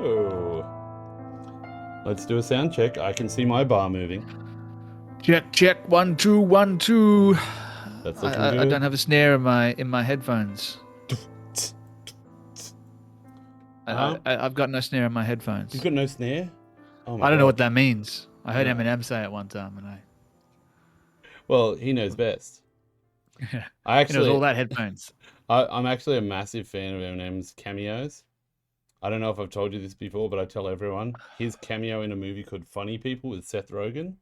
go. Let's do a sound check. I can see my bar moving. Check. 1 2 1 2. That's looking I good. don't have a snare in my headphones. I've got no snare in my headphones. You've got no snare? Oh my I don't know God. what that means. I heard No. Eminem say it one time, and Well, he knows best. I it was all that headphones. I'm actually a massive fan of Eminem's cameos. I don't know if I've told you this before, but I tell everyone his cameo in a movie called Funny People with Seth Rogen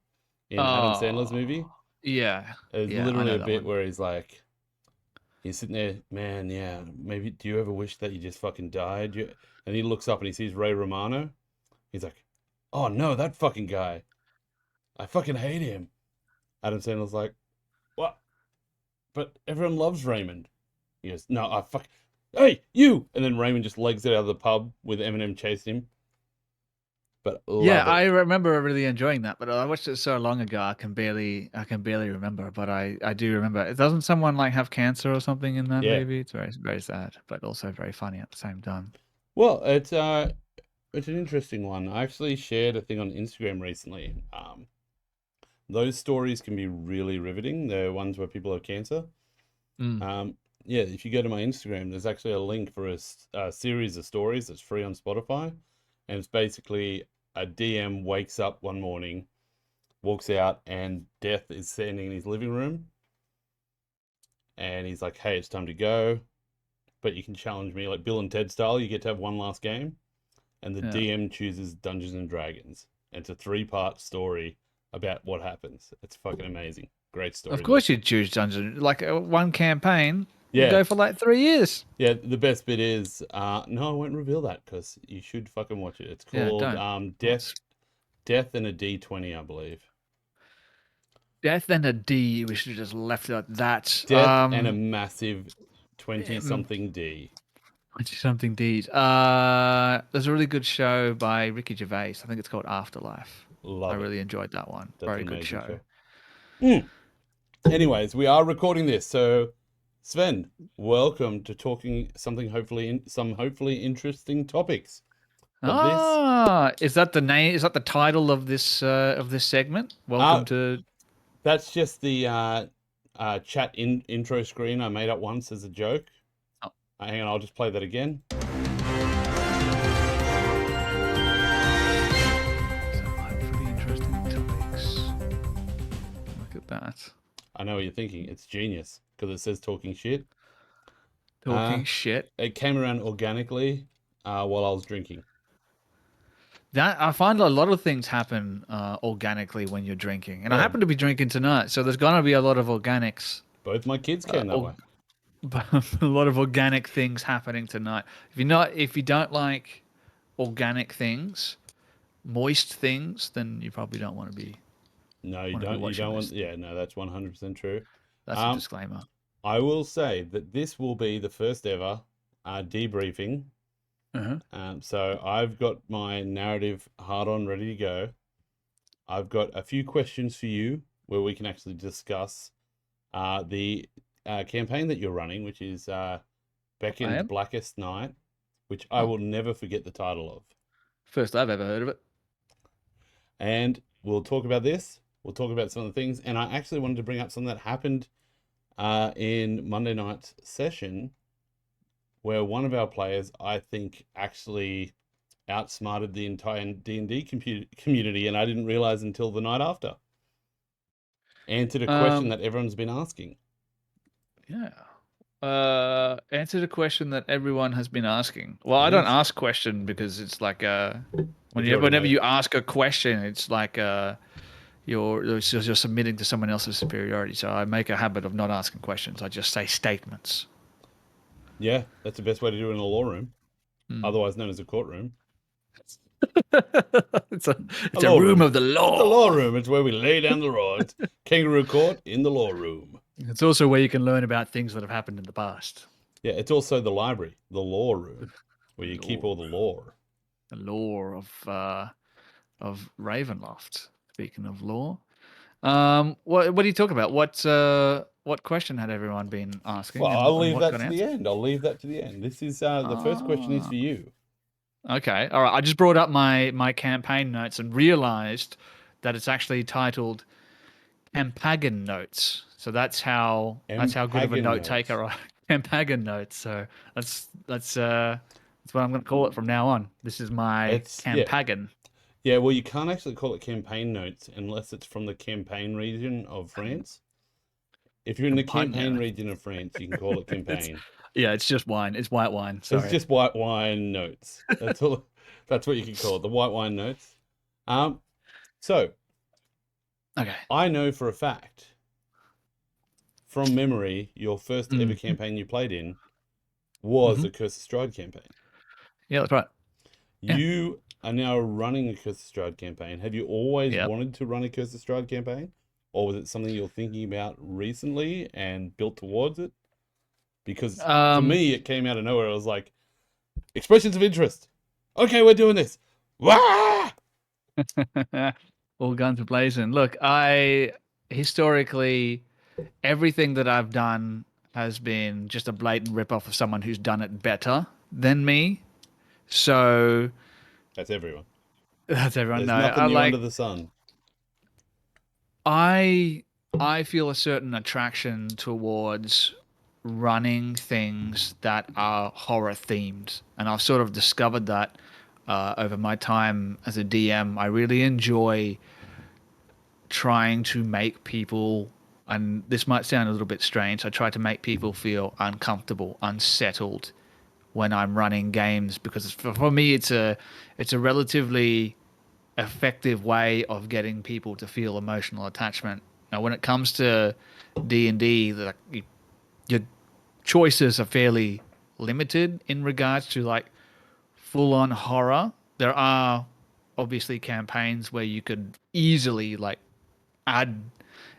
in Adam Sandler's movie. Yeah. There's Yeah, I literally know a that bit one. where he's like, he's sitting there, man, yeah, maybe do you ever wish that you just fucking died? And he looks up and he sees Ray Romano. He's like, oh no, that fucking guy. I fucking hate him. Adam Sandler's like, what? But everyone loves Raymond. He goes, no, I fuck. Hey, you! And then Raymond just legs it out of the pub with Eminem chasing him. But Yeah, love I it. remember really enjoying that, but I watched it so long ago. I can barely remember, but I do remember. Doesn't someone like have cancer or something in that Yeah. movie? It's very sad, but also very funny at the same time. Well, it's an interesting one. I actually shared a thing on Instagram recently. Those stories can be really riveting. They're ones where people have cancer. Mm. Yeah, if you go to my Instagram, there's actually a link for a series of stories that's free on Spotify. And it's basically a DM wakes up one morning, walks out, and Death is standing in his living room. And he's like, hey, it's time to go. But you can challenge me like Bill and Ted style. You get to have one last game. And the Yeah. DM chooses Dungeons and Dragons. And it's a 3-part story about what happens. It's fucking amazing. Great story. Of course you'd choose Dungeon. Like one campaign will Yeah. go for like 3 years. Yeah, the best bit is no, I won't reveal that because you should fucking watch it. It's Yeah, called don't. Death and a D20, I believe. Death and a D. We should have just left it at that. Death and a massive 20-something D. 20-something Ds. There's a really good show by Ricky Gervais. I think it's called Afterlife. Love I it. really enjoyed that one. That's Very an good amazing show. Anyways, we are recording this, so Sven, welcome to talking some hopefully interesting topics. Is that the name? Is that the title of this segment? Welcome to. That's just the chat intro screen I made up once as a joke. Oh. Hang on, I'll just play that again. Some hopefully interesting topics. Look at that. I know what you're thinking. It's genius because it says talking shit. Talking shit. It came around organically while I was drinking. That I find a lot of things happen organically when you're drinking, and I happen to be drinking tonight, so there's gonna be a lot of organics. Both my kids came that way. A lot of organic things happening tonight. If you don't like organic things, moist things, then you probably don't want to be. No, you don't. You don't want. Yeah, no, that's 100% true. That's a disclaimer. I will say that this will be the first ever debriefing. So I've got my narrative hard on, ready to go. I've got a few questions for you where we can actually discuss the campaign that you're running, which is Beckoned Blackest Night, which I will never forget the title of. First I've ever heard of it. And we'll talk about this. We'll talk about some of the things. And I actually wanted to bring up something that happened in Monday night's session, where one of our players, I think, actually outsmarted the entire D&D community, and I didn't realize until the night after. Answered a question that everyone's been asking. Yeah. Answered a question that everyone has been asking. Well, I don't ask question because it's like whenever you ask a question, it's like you're submitting to someone else's superiority. So I make a habit of not asking questions. I just say statements. Yeah, that's the best way to do it in a law room, otherwise known as a courtroom. It's a room of the law. It's a law room. It's where we lay down the law. It's kangaroo court in the law room. It's also where you can learn about things that have happened in the past. Yeah, it's also the library, the law room, where you keep all the lore. The lore of Ravenloft. Speaking of lore, what do you talk about? What question had everyone been asking? Well, I'll leave that to the end. This is the first question is for you. Okay. All right. I just brought up my campaign notes and realized that it's actually titled Campagan Notes. So that's how good of a Pagan note notes. taker I Campagan Notes. So that's what I'm going to call it from now on. This is my It's yeah. Campagan. Yeah, well, you can't actually call it campaign notes unless it's from the campaign region of France. If you're in the campaign Campagna. region of France, you can call it It's campaign. yeah, it's just wine. It's white wine. It's Sorry. just white wine notes. That's all. That's what you can call it, the white wine notes. Um, so Okay. I know for a fact, from memory, your first ever Mm-hmm. campaign you played in was Mm-hmm. a Curse of Strahd campaign. Yeah, that's right. Yeah. You are now running a Curse of Strahd campaign. Have you always Yep. wanted to run a Curse of Strahd campaign? Or was it something you're thinking about recently and built towards it? Because for Um, me, it came out of nowhere. I was like, expressions of interest. Okay, we're doing this. Wah! all guns blazing. Look, I historically everything that I've done has been just a blatant rip-off of someone who's done it better than me. So That's everyone. that's everyone. There's No, I nothing new under like the sun. I I feel a certain attraction towards running things that are horror themed, and I've sort of discovered that over my time as a DM. I really enjoy trying to make people, and this might sound a little bit strange, I try to make people feel uncomfortable, unsettled when I'm running games because for me it's a relatively effective way of getting people to feel emotional attachment. Now, when it comes to D&D, your choices are fairly limited in regards to like full-on horror. There are obviously campaigns where you could easily like add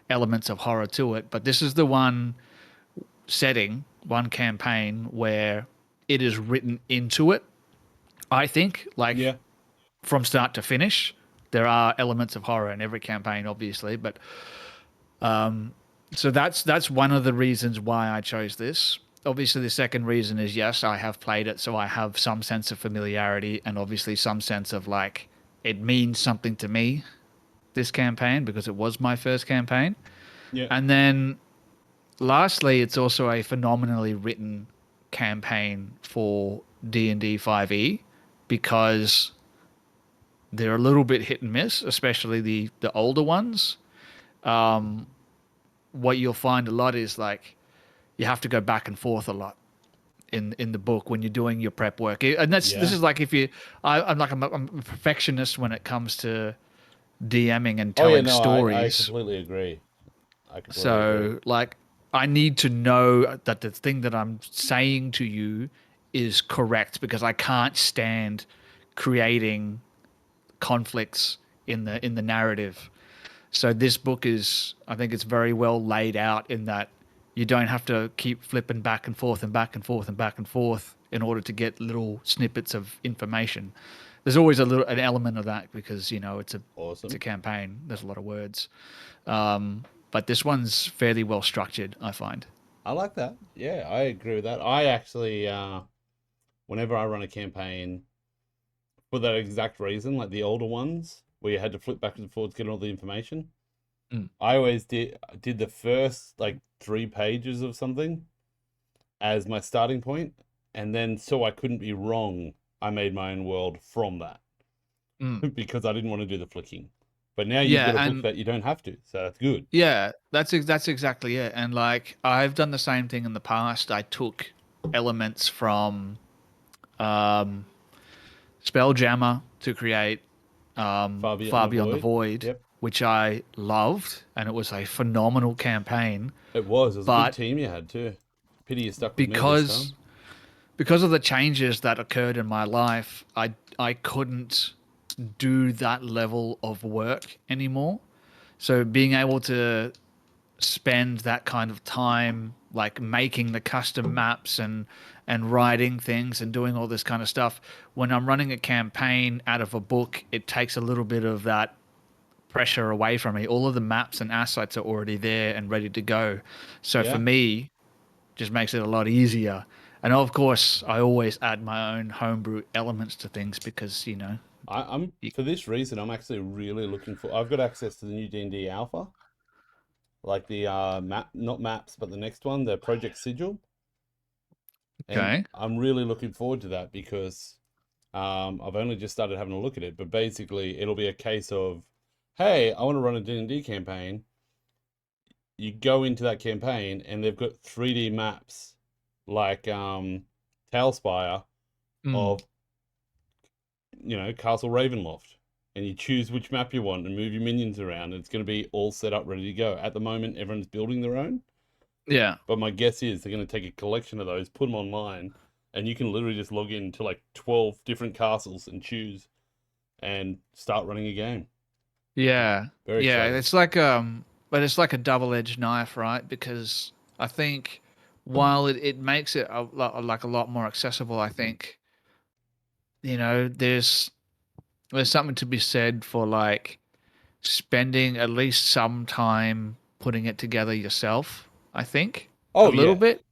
elements of horror to it, but this is the one setting, one campaign where it is written into it. I think, like Yeah. from start to finish, there are elements of horror in every campaign, obviously, but so that's one of the reasons why I chose this. Obviously, the second reason is yes, I have played it, so I have some sense of familiarity and obviously some sense of like it means something to me, this campaign, because it was my first campaign. Yeah. And then lastly, it's also a phenomenally written campaign for D&D 5e because they're a little bit hit and miss, especially the older ones. What you'll find a lot is like you have to go back and forth a lot in the book when you're doing your prep work. And this Yeah. is like if you I'm a perfectionist when it comes to DMing and Oh yeah, telling no, I stories. completely agree. I completely agree. So, like, I need to know that the thing that I'm saying to you is correct because I can't stand creating conflicts in the narrative. So this book is, I think it's very well laid out in that you don't have to keep flipping back and forth and back and forth and back and forth in order to get little snippets of information. There's always an element of that because it's a Awesome. campaign. There's a lot of words. But this one's fairly well structured, I find. I like that. Yeah, I agree with that. I actually, whenever I run a campaign for that exact reason, like the older ones where you had to flip back and forth to get all the information, Mm. I always did the first like 3 pages of something as my starting point, and then so I couldn't be wrong, I made my own world from that Mm. because I didn't want to do the flicking. But now you've Yeah, got a book and that you don't have to, so that's good. yeah, that's exactly it. And like I've done the same thing in the past. I took elements from um, Spelljammer to create Far beyond Far the Beyond the void. Void, Yep, which I loved, and it was a phenomenal campaign. it was. It was a good But team you had too. Pity you stuck with me this because time. because of the changes that occurred in my life, I couldn't do that level of work anymore. So being able to spend that kind of time like making the custom maps and writing things and doing all this kind of stuff when I'm running a campaign out of a book, it takes a little bit of that pressure away from me. All of the maps and assets are already there and ready to go. So for Yeah, me, just makes it a lot easier. And of course, I always add my own homebrew elements to things because, I'm you, for this reason, I'm actually really looking for. I've got access to the new D&D Alpha, like the map, not maps, but the next one, the Project Sigil, and okay. I'm really looking forward to that because I've only just started having a look at it. But basically, it'll be a case of, hey, I want to run a D&D campaign. You go into that campaign, and they've got 3D maps, like Talespire Mm, of Castle Ravenloft, and you choose which map you want and move your minions around. And it's going to be all set up, ready to go. At the moment, everyone's building their own, yeah. but my guess is they're going to take a collection of those, put them online, and you can literally just log in to like 12 different castles and choose and start running a game. Yeah. Very Yeah. exciting. But it's like a double-edged knife, right? Because I think while it makes it like a lot more accessible, I think, there's something to be said for like spending at least some time putting it together yourself, I think. A Oh little yeah, bit,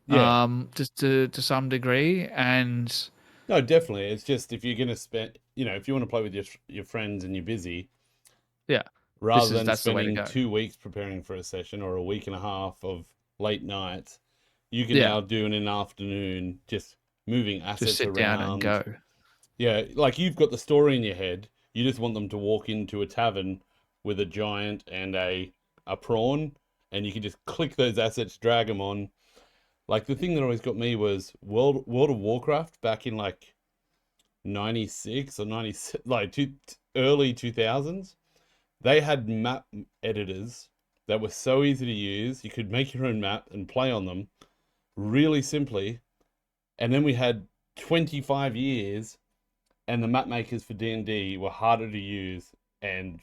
yeah. just to some degree. And No, definitely. It's just if you're going to spend, if you want to play with your friends and you're busy, yeah, rather than that's the way to spending go. 2 weeks preparing for a session or a week and a half of late nights, you can Yeah, now do in an afternoon just moving just assets sit down and around. go. Yeah, like you've got the story in your head. You just want them to walk into a tavern with a giant and a prawn, and you can just click those assets, drag them on. Like the thing that always got me was World of Warcraft back in like 96 or 96, like early 2000s. They had map editors that were so easy to use. You could make your own map and play on them really simply. And then we had 25 years, and the map makers for D&D were harder to use, and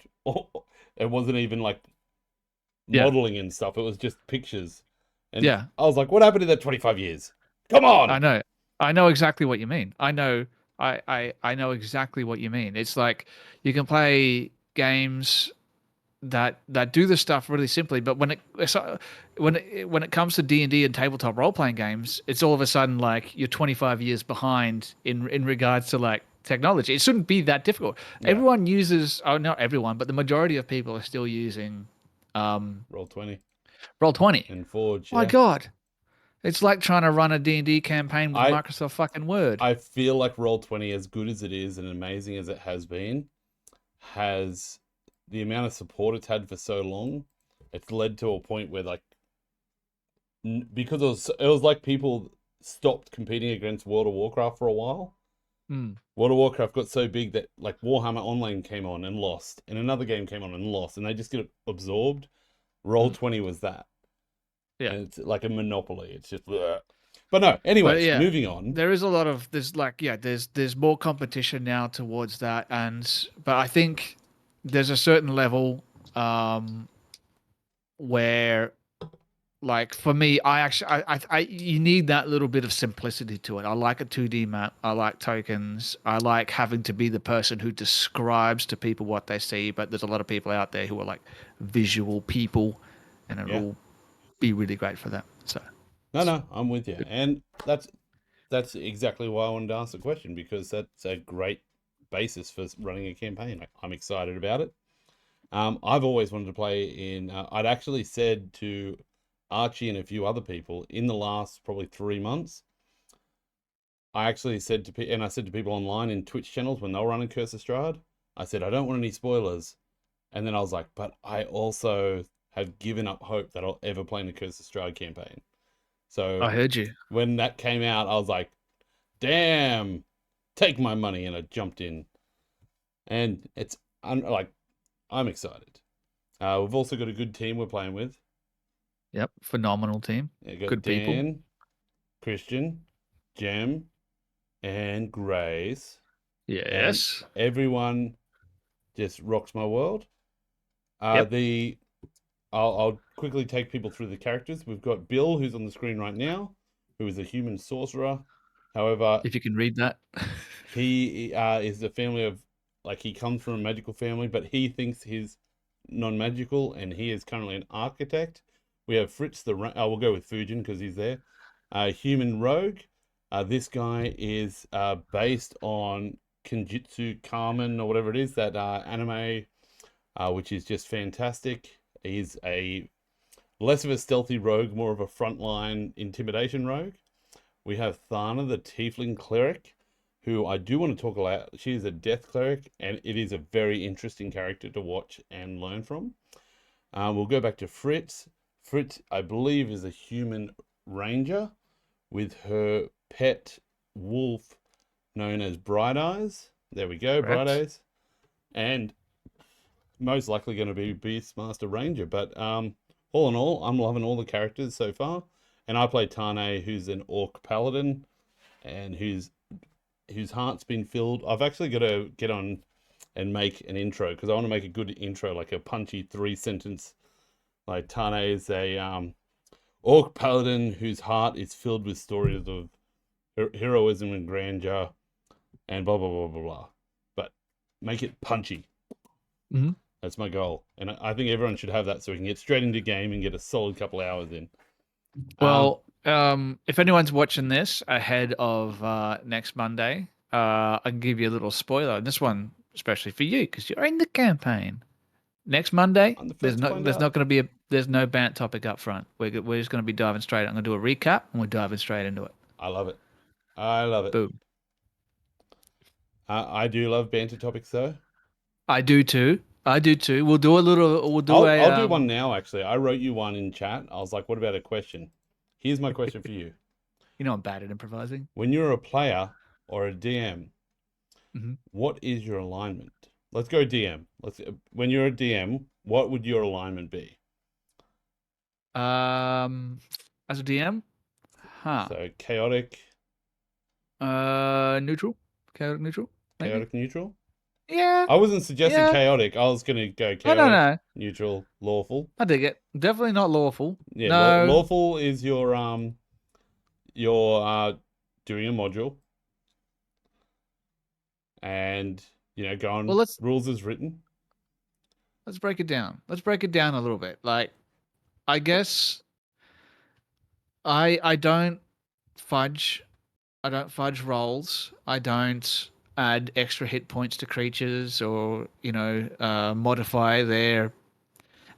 it wasn't even like Yeah, modeling and stuff. It was just pictures. And yeah. I was like, what happened in that 25 years? Come on! I know. I know exactly what you mean. I know exactly what you mean. It's like you can play games that do this stuff really simply, but when it comes to D&D and tabletop role playing games, it's all of a sudden like you're 25 years behind in regards to like technology. It shouldn't be that difficult. Yeah, Everyone uses, oh, not everyone, but the majority of people are still using roll 20 Roll20. and Forge, My yeah. God, it's like trying to run a D&D campaign with I Microsoft fucking Word. I feel like Roll 20, as good as it is and amazing as it has been, has the amount of support it's had for so long. It's led to a point where like because it was like people stopped competing against World of Warcraft for a while. Hmm. World of Warcraft got so big that like Warhammer Online came on and lost, and another game came on and lost, and they just get absorbed. Roll Hmm. 20 was that, Yeah. and it's like a monopoly. It's just, bleh. But no. But Anyways, yeah, moving on. there is a lot of there's like yeah, there's more competition now towards that, and but I think there's a certain level um where like for me, I actually I you need that little bit of simplicity to it. I like a 2D map. I like tokens. I like having to be the person who describes to people what they see, but there's a lot of people out there who are like visual people and Yeah. it'll be really great for them. So No, no, I'm with you, and that's exactly why I wanted to ask the question because that's a great basis for running a campaign. I'm excited about it. I've always wanted to play in. I'd actually said to Archie and a few other people in the last probably 3 months. I actually said to and I said to people online in Twitch channels when they were running Curse of Strahd, I said I don't want any spoilers. And then I was like, but I also have given up hope that I'll ever play in a Curse of Strahd campaign. So I heard you. when that came out, I was like, damn, take my money, and I jumped in, and I'm like, I'm excited. We've also got a good team we're playing with. Yep, phenomenal team. We've got Good people. Dan, Christian, Jem, and Grace, and Yes. everyone just rocks my world. Yep. The I'll quickly take people through the characters. We've got Bill, who's on the screen right now, who is a human sorcerer. However, If you can read that. he is a family of like he comes from a magical family, but he thinks he's non-magical, and he is currently an architect. We have Fritz we'll go with Fujin because he's there. Human rogue. This guy is based on Kenjutsu Kamen or whatever it is, that anime, which is just fantastic. He's a less of a stealthy rogue, more of a frontline intimidation rogue. We have Thana, the Tiefling cleric, who I do want to talk about. She is a death cleric, and it is a very interesting character to watch and learn from. We'll go back to Fritz. Fritz, I believe, is a human ranger with her pet wolf known as Bright Eyes. There we go, Bright Correct. Eyes. And most likely going to be Beastmaster Ranger. But all in all, I'm loving all the characters so far. And I play Tane, who's an orc paladin, and whose heart's been filled. I've actually got to get on and make an intro because I want to make a good intro, like a punchy 3 sentence. Like Tane is a orc paladin whose heart is filled with stories of heroism and grandeur, and blah blah blah blah blah. But make it punchy. Mm-hmm. That's my goal, and I think everyone should have that so we can get straight into game and get a solid couple hours in. Well, if anyone's watching this ahead of next Monday, I can give you a little spoiler. And this one, especially for you, because you're in the campaign. Next Monday, I'm the first to find there's out. not going to be there's no bant topic up front. We're just going to be diving straight. I'm going to do a recap, and we're diving straight into it. I love it. I love it. Boom. I do love banter topics though. I do too. I do too. We'll do a little. We'll do a I'll do one now. Actually, I wrote you one in chat. I was like, "What about a question?" Here's my question for you. You know, I'm bad at improvising. When you're a player or a DM, Hmm. what is your alignment? Let's go DM. When you're a DM, what would your alignment be? As a DM, huh? So chaotic, Neutral, chaotic neutral, maybe. chaotic neutral. Yeah, I wasn't suggesting yeah. chaotic. I was gonna go No, no, chaotic, no. neutral, lawful. I dig it. Definitely not lawful. Yeah, No. lawful is your doing a module and Well, going rules as written. let's break it down. Let's break it down a little bit. Like, I guess I don't fudge. I don't fudge rolls. I don't add extra hit points to creatures or modify their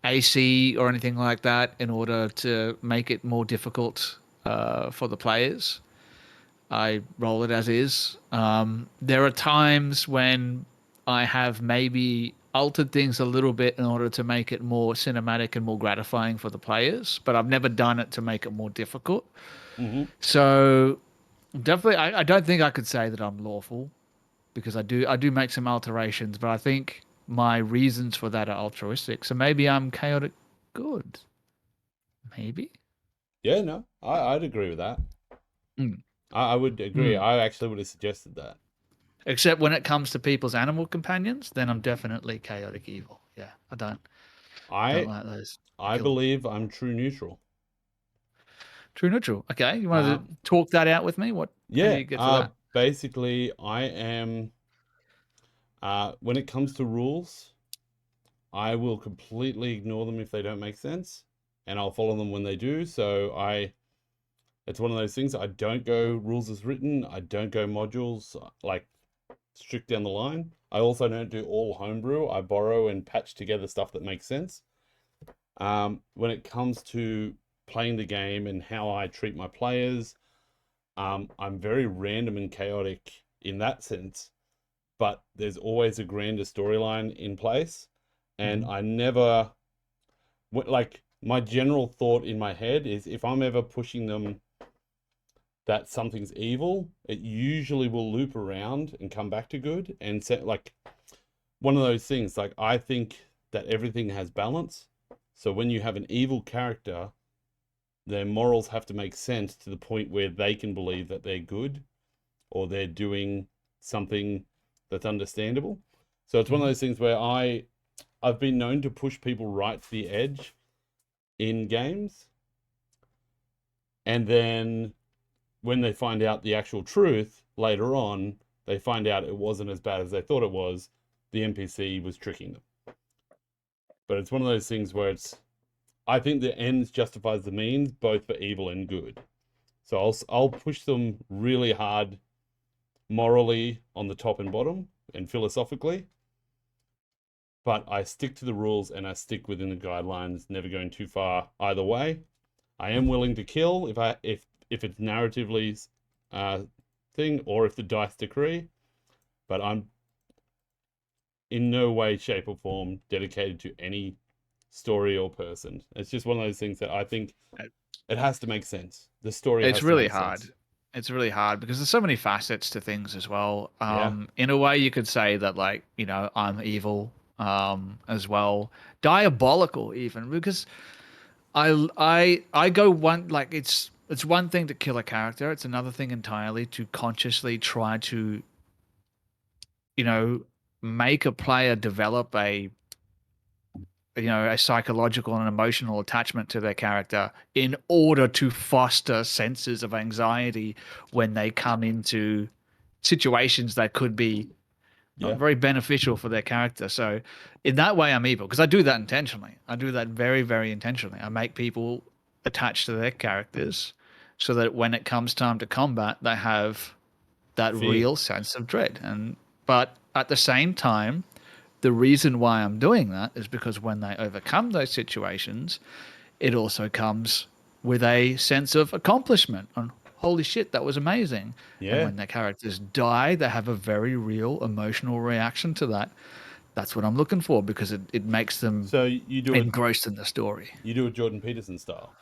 AC or anything like that in order to make it more difficult for the players. I roll it as is. There are times when I have maybe altered things a little bit in order to make it more cinematic and more gratifying for the players, but I've never done it to make it more difficult. Mm-hmm. So definitely, I don't think I could say that I'm lawful because I do make some alterations, but I think my reasons for that are altruistic. So maybe I'm chaotic good. Maybe. Yeah, no, I'd agree with that. Mm. I would agree. Mm. I actually would have suggested that. Except when it comes to people's animal companions, then I'm definitely chaotic evil. Yeah, I don't I like those. I I kill them. believe I'm true neutral. True neutral. Okay, you want to Um, talk that out with me? What? How do yeah. you get to that? Basically, I am. When it comes to rules, I will completely ignore them if they don't make sense, and I'll follow them when they do. It's one of those things. I don't go rules as written. I don't go modules like strict down the line. I also don't do all homebrew. I borrow and patch together stuff that makes sense. When it comes to playing the game and how I treat my players, I'm very random and chaotic in that sense, but there's always a grander storyline in place. And Hmm. I never, like, my general thought in my head is if I'm ever pushing them that something's evil, it usually will loop around and come back to good. And set like one of those things, like, I think that everything has balance. So when you have an evil character, their morals have to make sense to the point where they can believe that they're good or they're doing something that's understandable. So it's one of Hmm. those things where I've been known to push people right to the edge in games, and then when they find out the actual truth later on, they find out it wasn't as bad as they thought it was. The NPC was tricking them. But it's one of those things where I think the ends justifies the means, both for evil and good. So I'll push them really hard morally on the top and bottom and philosophically, but I stick to the rules and I stick within the guidelines, never going too far either way. I am willing to kill if it's narratively thing or if the dice decree, but I'm in no way, shape, or form dedicated to any story or person. It's just one of those things that I think it has to make sense. The story It's has to really make hard. sense. It's really hard because there's so many facets to things as well. Yeah. In a way, you could say that, like, I'm evil, as well, diabolical even, because I go one, like, it's one thing to kill a character. It's another thing entirely to consciously try to, you know, make a player develop a psychological and emotional attachment to their character in order to foster senses of anxiety when they come into situations that could be not Yeah. very beneficial for their character. So in that way, I'm evil because I do that intentionally. I do that very, very intentionally. I make people attached to their characters so that when it comes time to combat, they have that Fear. real sense of dread. But at the same time, the reason why I'm doing that is because when they overcome those situations, it also comes with a sense of accomplishment and holy shit, that was amazing. And Yeah. when their characters die, they have a very real emotional reaction to that. That's what I'm looking for because it makes them So you do it. engrossed in the story. You do it Jordan Peterson style.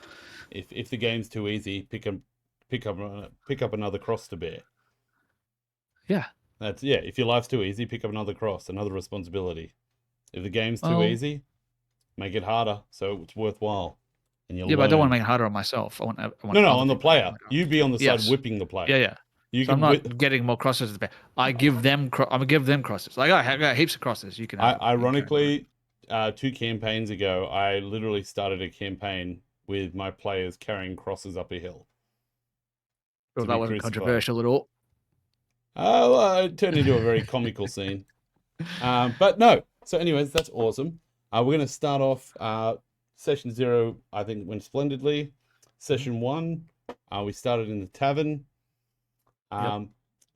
If the game's too easy, pick up another cross to bear. Yeah. That's yeah. If your life's too easy, pick up another cross, another responsibility. If the game's too Well, easy, make it harder so it's worthwhile, and you'll yeah, but I don't want to learn. make it harder on myself. I want No, other on the people to player. make it harder. You be on the side Yes. whipping the Yeah, player. yeah. You So I'm can whip. not getting more crosses to bear. I give them. I'm gonna give them crosses. Like, I got heaps of crosses. You can have them. You can carry them. Ironically, 2 campaigns ago, I literally started a campaign with my players carrying crosses up a hill Well, to that be wasn't crucified. controversial at all. Oh, well, it turned into a very comical scene. But no. So, anyways, that's awesome. We're going to start off session 0, I think, went splendidly. Session 1, we started in the tavern, Yep,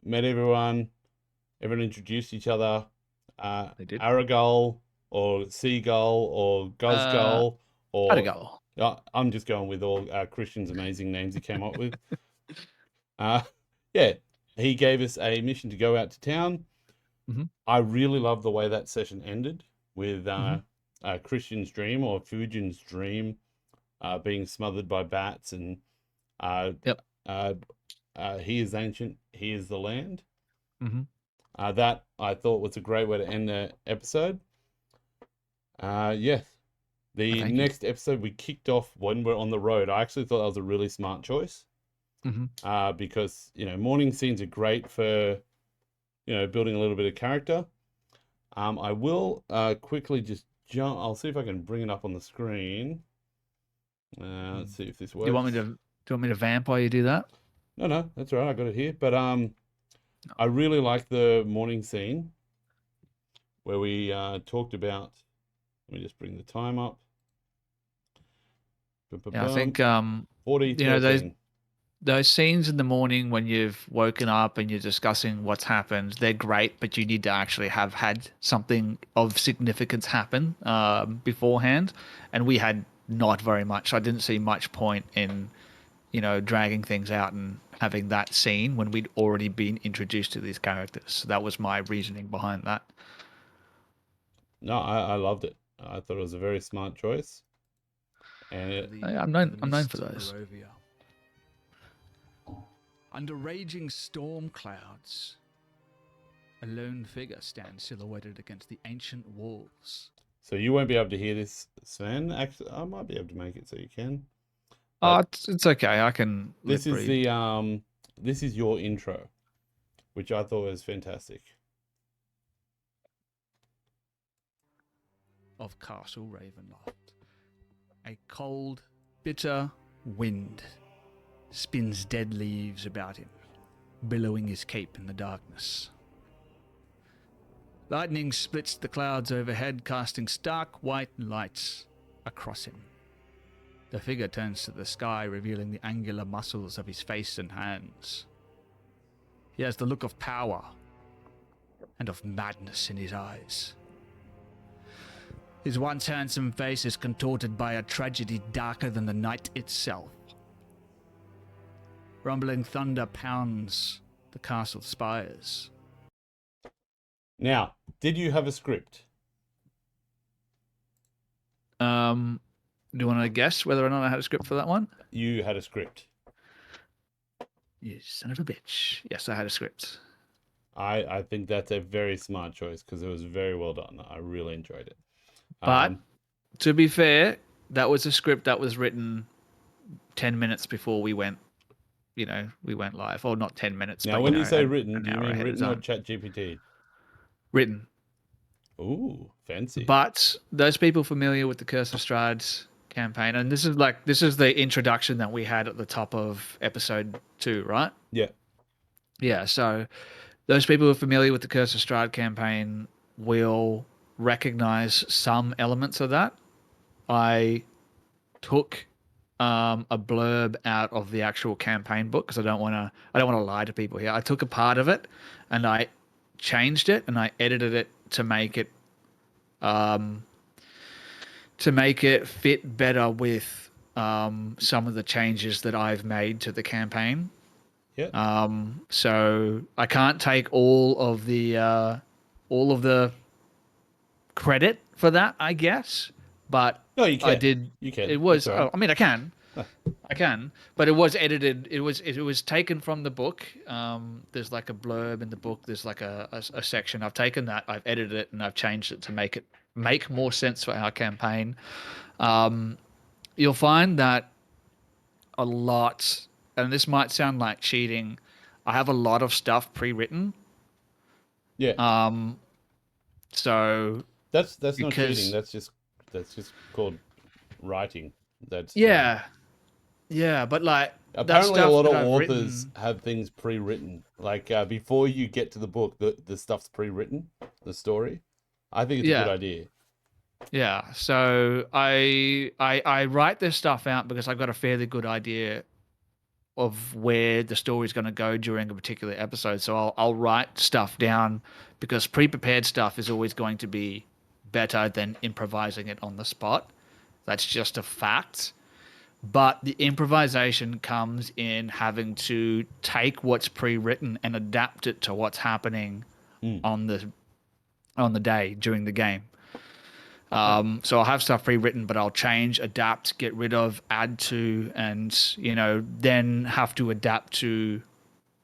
met everyone, everyone introduced each other. they did. Aragal or Seagull or Uh, Guzgull Had to or go. I'm just going with all Christian's amazing names he came up with. Uh, yeah, he gave us a mission to go out to town. Hmm. I really love the way that session ended with Hmm. Christian's dream or Fujin's dream being smothered by bats and uh, Yep. uh, he is ancient, he is the land. Hmm. That I thought was a great way to end the episode. Yes, the Thank you. next episode we kicked off when we're on the road. I actually thought that was a really smart choice. Hmm. Because morning scenes are great for building a little bit of character. I will quickly just jump. I'll see if I can bring it up on the screen. Let's see if this You want me works. to? Do you want me to vamp while you do that? No, that's all right. I got it here. But I really like the morning scene where we talked about. Let me just bring the time up. Yeah, I think 40, those 13. scenes in the morning when you've woken up and you're discussing what's happened, they're great, but you need to actually have had something of significance happen beforehand, and we had not very much. I didn't see much point in dragging things out and having that scene when we'd already been introduced to these characters. So that was my reasoning behind that. No, I loved it. I thought it was a very smart choice. And it, I'm known for mists of those. Barovia. Under raging storm clouds, a lone figure stands silhouetted against the ancient walls. so you won't be able to hear this, Sven. Actually, I might be able to make it so you can. Oh, But it's okay. I can this lip is read. this is your intro, which I thought was fantastic. Of Castle Ravenloft. A cold, bitter wind spins dead leaves about him, billowing his cape in the darkness. Lightning splits the clouds overhead, casting stark white lights across him. The figure turns to the sky, revealing the angular muscles of his face and hands. He has the look of power and of madness in his eyes. His once handsome face is contorted by a tragedy darker than the night itself. Rumbling thunder pounds the castle spires. Now, did you have a script? Do you want to guess whether or not I had a script for that one? You had a script. You son of a bitch. Yes, I had a script. I think that's a very smart choice because it was very well done. I really enjoyed it. But to be fair, that was a script that was written 10 minutes before we went live. Or not 10 minutes. Now, but, when you say an written, do you hour mean ahead of written or time. chat GPT? Written. Ooh, fancy. But those people familiar with the Curse of Strahd campaign, and this is the introduction that we had at the top of episode 2, right? Yeah. Yeah, so those people who are familiar with the Curse of Strahd campaign will recognize some elements of that. I took a blurb out of the actual campaign book because I don't want to lie to people here. I took a part of it and I changed it and I edited it to make it fit better with some of the changes that I've made to the campaign. Yeah. So I can't take all of the credit for that, I guess, but No, you can. I did. You can. It was. That's all right. I mean, I can. I can, but it was edited. It was taken from the book. There's like a blurb in the book. There's like a section. I've taken that. I've edited it and I've changed it to make more sense for our campaign. You'll find that a lot, and this might sound like cheating. I have a lot of stuff pre-written. Yeah. So That's not because- cheating. That's just called writing. That's yeah, but like that apparently a stuff lot that of I've authors written, have things pre-written. Like before you get to the book, the stuff's pre-written, the story. I think it's a good idea. Yeah, so I write this stuff out because I've got a fairly good idea of where the story's going to go during a particular episode. So I'll write stuff down because pre-prepared stuff is always going to be better than improvising it on the spot. That's just a fact. But the improvisation comes in having to take what's pre-written and adapt it to what's happening on the day during the game. So I'll have stuff pre-written, but I'll change, adapt, get rid of, add to, and then have to adapt to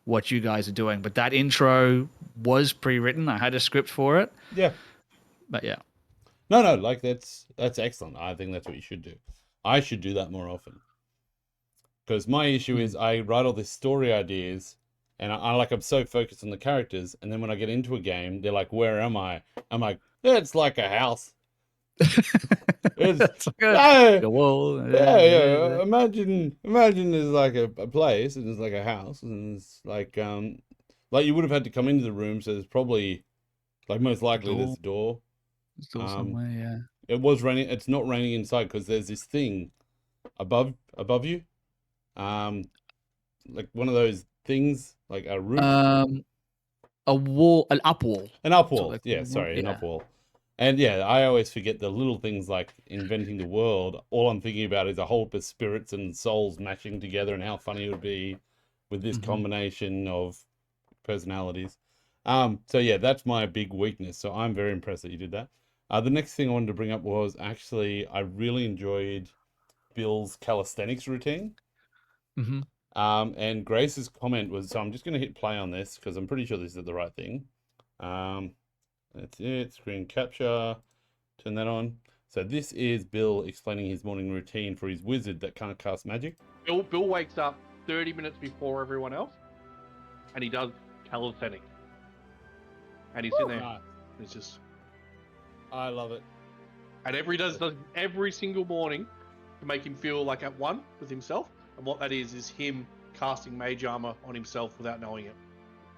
what you guys are doing. But that intro was pre-written. I had a script for it. Yeah. But yeah. No, like that's excellent. I think that's what you should do. I should do that more often. Because my issue is I write all these story ideas and I'm so focused on the characters, and then when I get into a game, they're like, "Where am I?" I'm like, "It's like a house." It's like a wall. Yeah. Imagine there's like a place and there's like a house and it's like you would have had to come into the room, so there's probably like most likely there's a door. It's still somewhere, yeah. It was raining. It's not raining inside because there's this thing above you, like one of those things like a roof. A wall, an up wall. An up wall. Yeah, sorry, an up wall. And yeah, I always forget the little things like inventing the world. All I'm thinking about is a whole heap of spirits and souls mashing together and how funny it would be with this combination of personalities. So yeah, that's my big weakness. So I'm very impressed that you did that. The next thing I wanted to bring up was actually I really enjoyed Bill's calisthenics routine. And Grace's comment was, so I'm just going to hit play on this because I'm pretty sure this is the right thing. That's it. Screen capture. Turn that on. So this is Bill explaining his morning routine for his wizard that can't cast magic. Bill wakes up 30 minutes before everyone else, and he does calisthenics. And he's in there. Nice. It's just, I love it. and does every single morning to make him feel like at one with himself. And what that is him casting mage armor on himself without knowing it.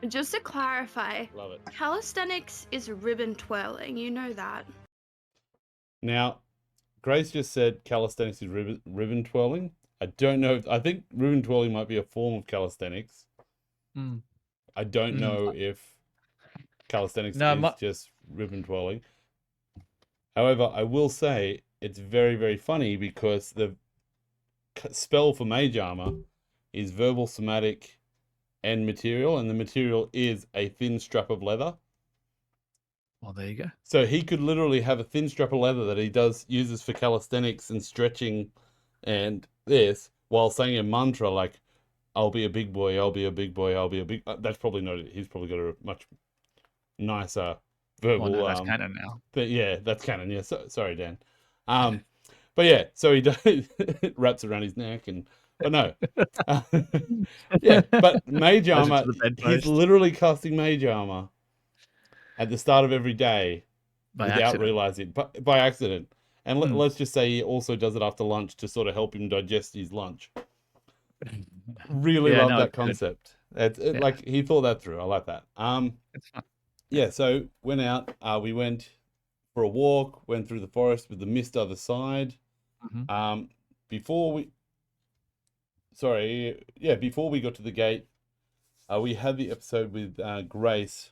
Just to clarify, Love it. calisthenics is ribbon twirling. You know that. Now, Grace just said calisthenics is ribbon twirling. I don't know. I think ribbon twirling might be a form of calisthenics. Mm. I don't know if calisthenics No, is just ribbon twirling. However, I will say it's very, very funny because the spell for mage armor is verbal, somatic, and material, and the material is a thin strap of leather. Well, there you go. So he could literally have a thin strap of leather that he uses for calisthenics and stretching and this, while saying a mantra like, I'll be a big boy, I'll be a big boy, I'll be a big... That's probably not it. He's probably got a much nicer verbal... Well, no, that's canon now. But yeah, that's canon. Yeah, sorry, Dan. But yeah, so he does, wraps around his neck but no. Yeah, but mage armor, he's literally casting mage armor at the start of every day without realizing, by accident. And let's just say he also does it after lunch to sort of help him digest his lunch. Really love that concept. Like he thought that through. I like that. It's fun. Yeah, so went out. We went for a walk. Went through the forest with the mist other side. Mm-hmm. Before we got to the gate, we had the episode with Grace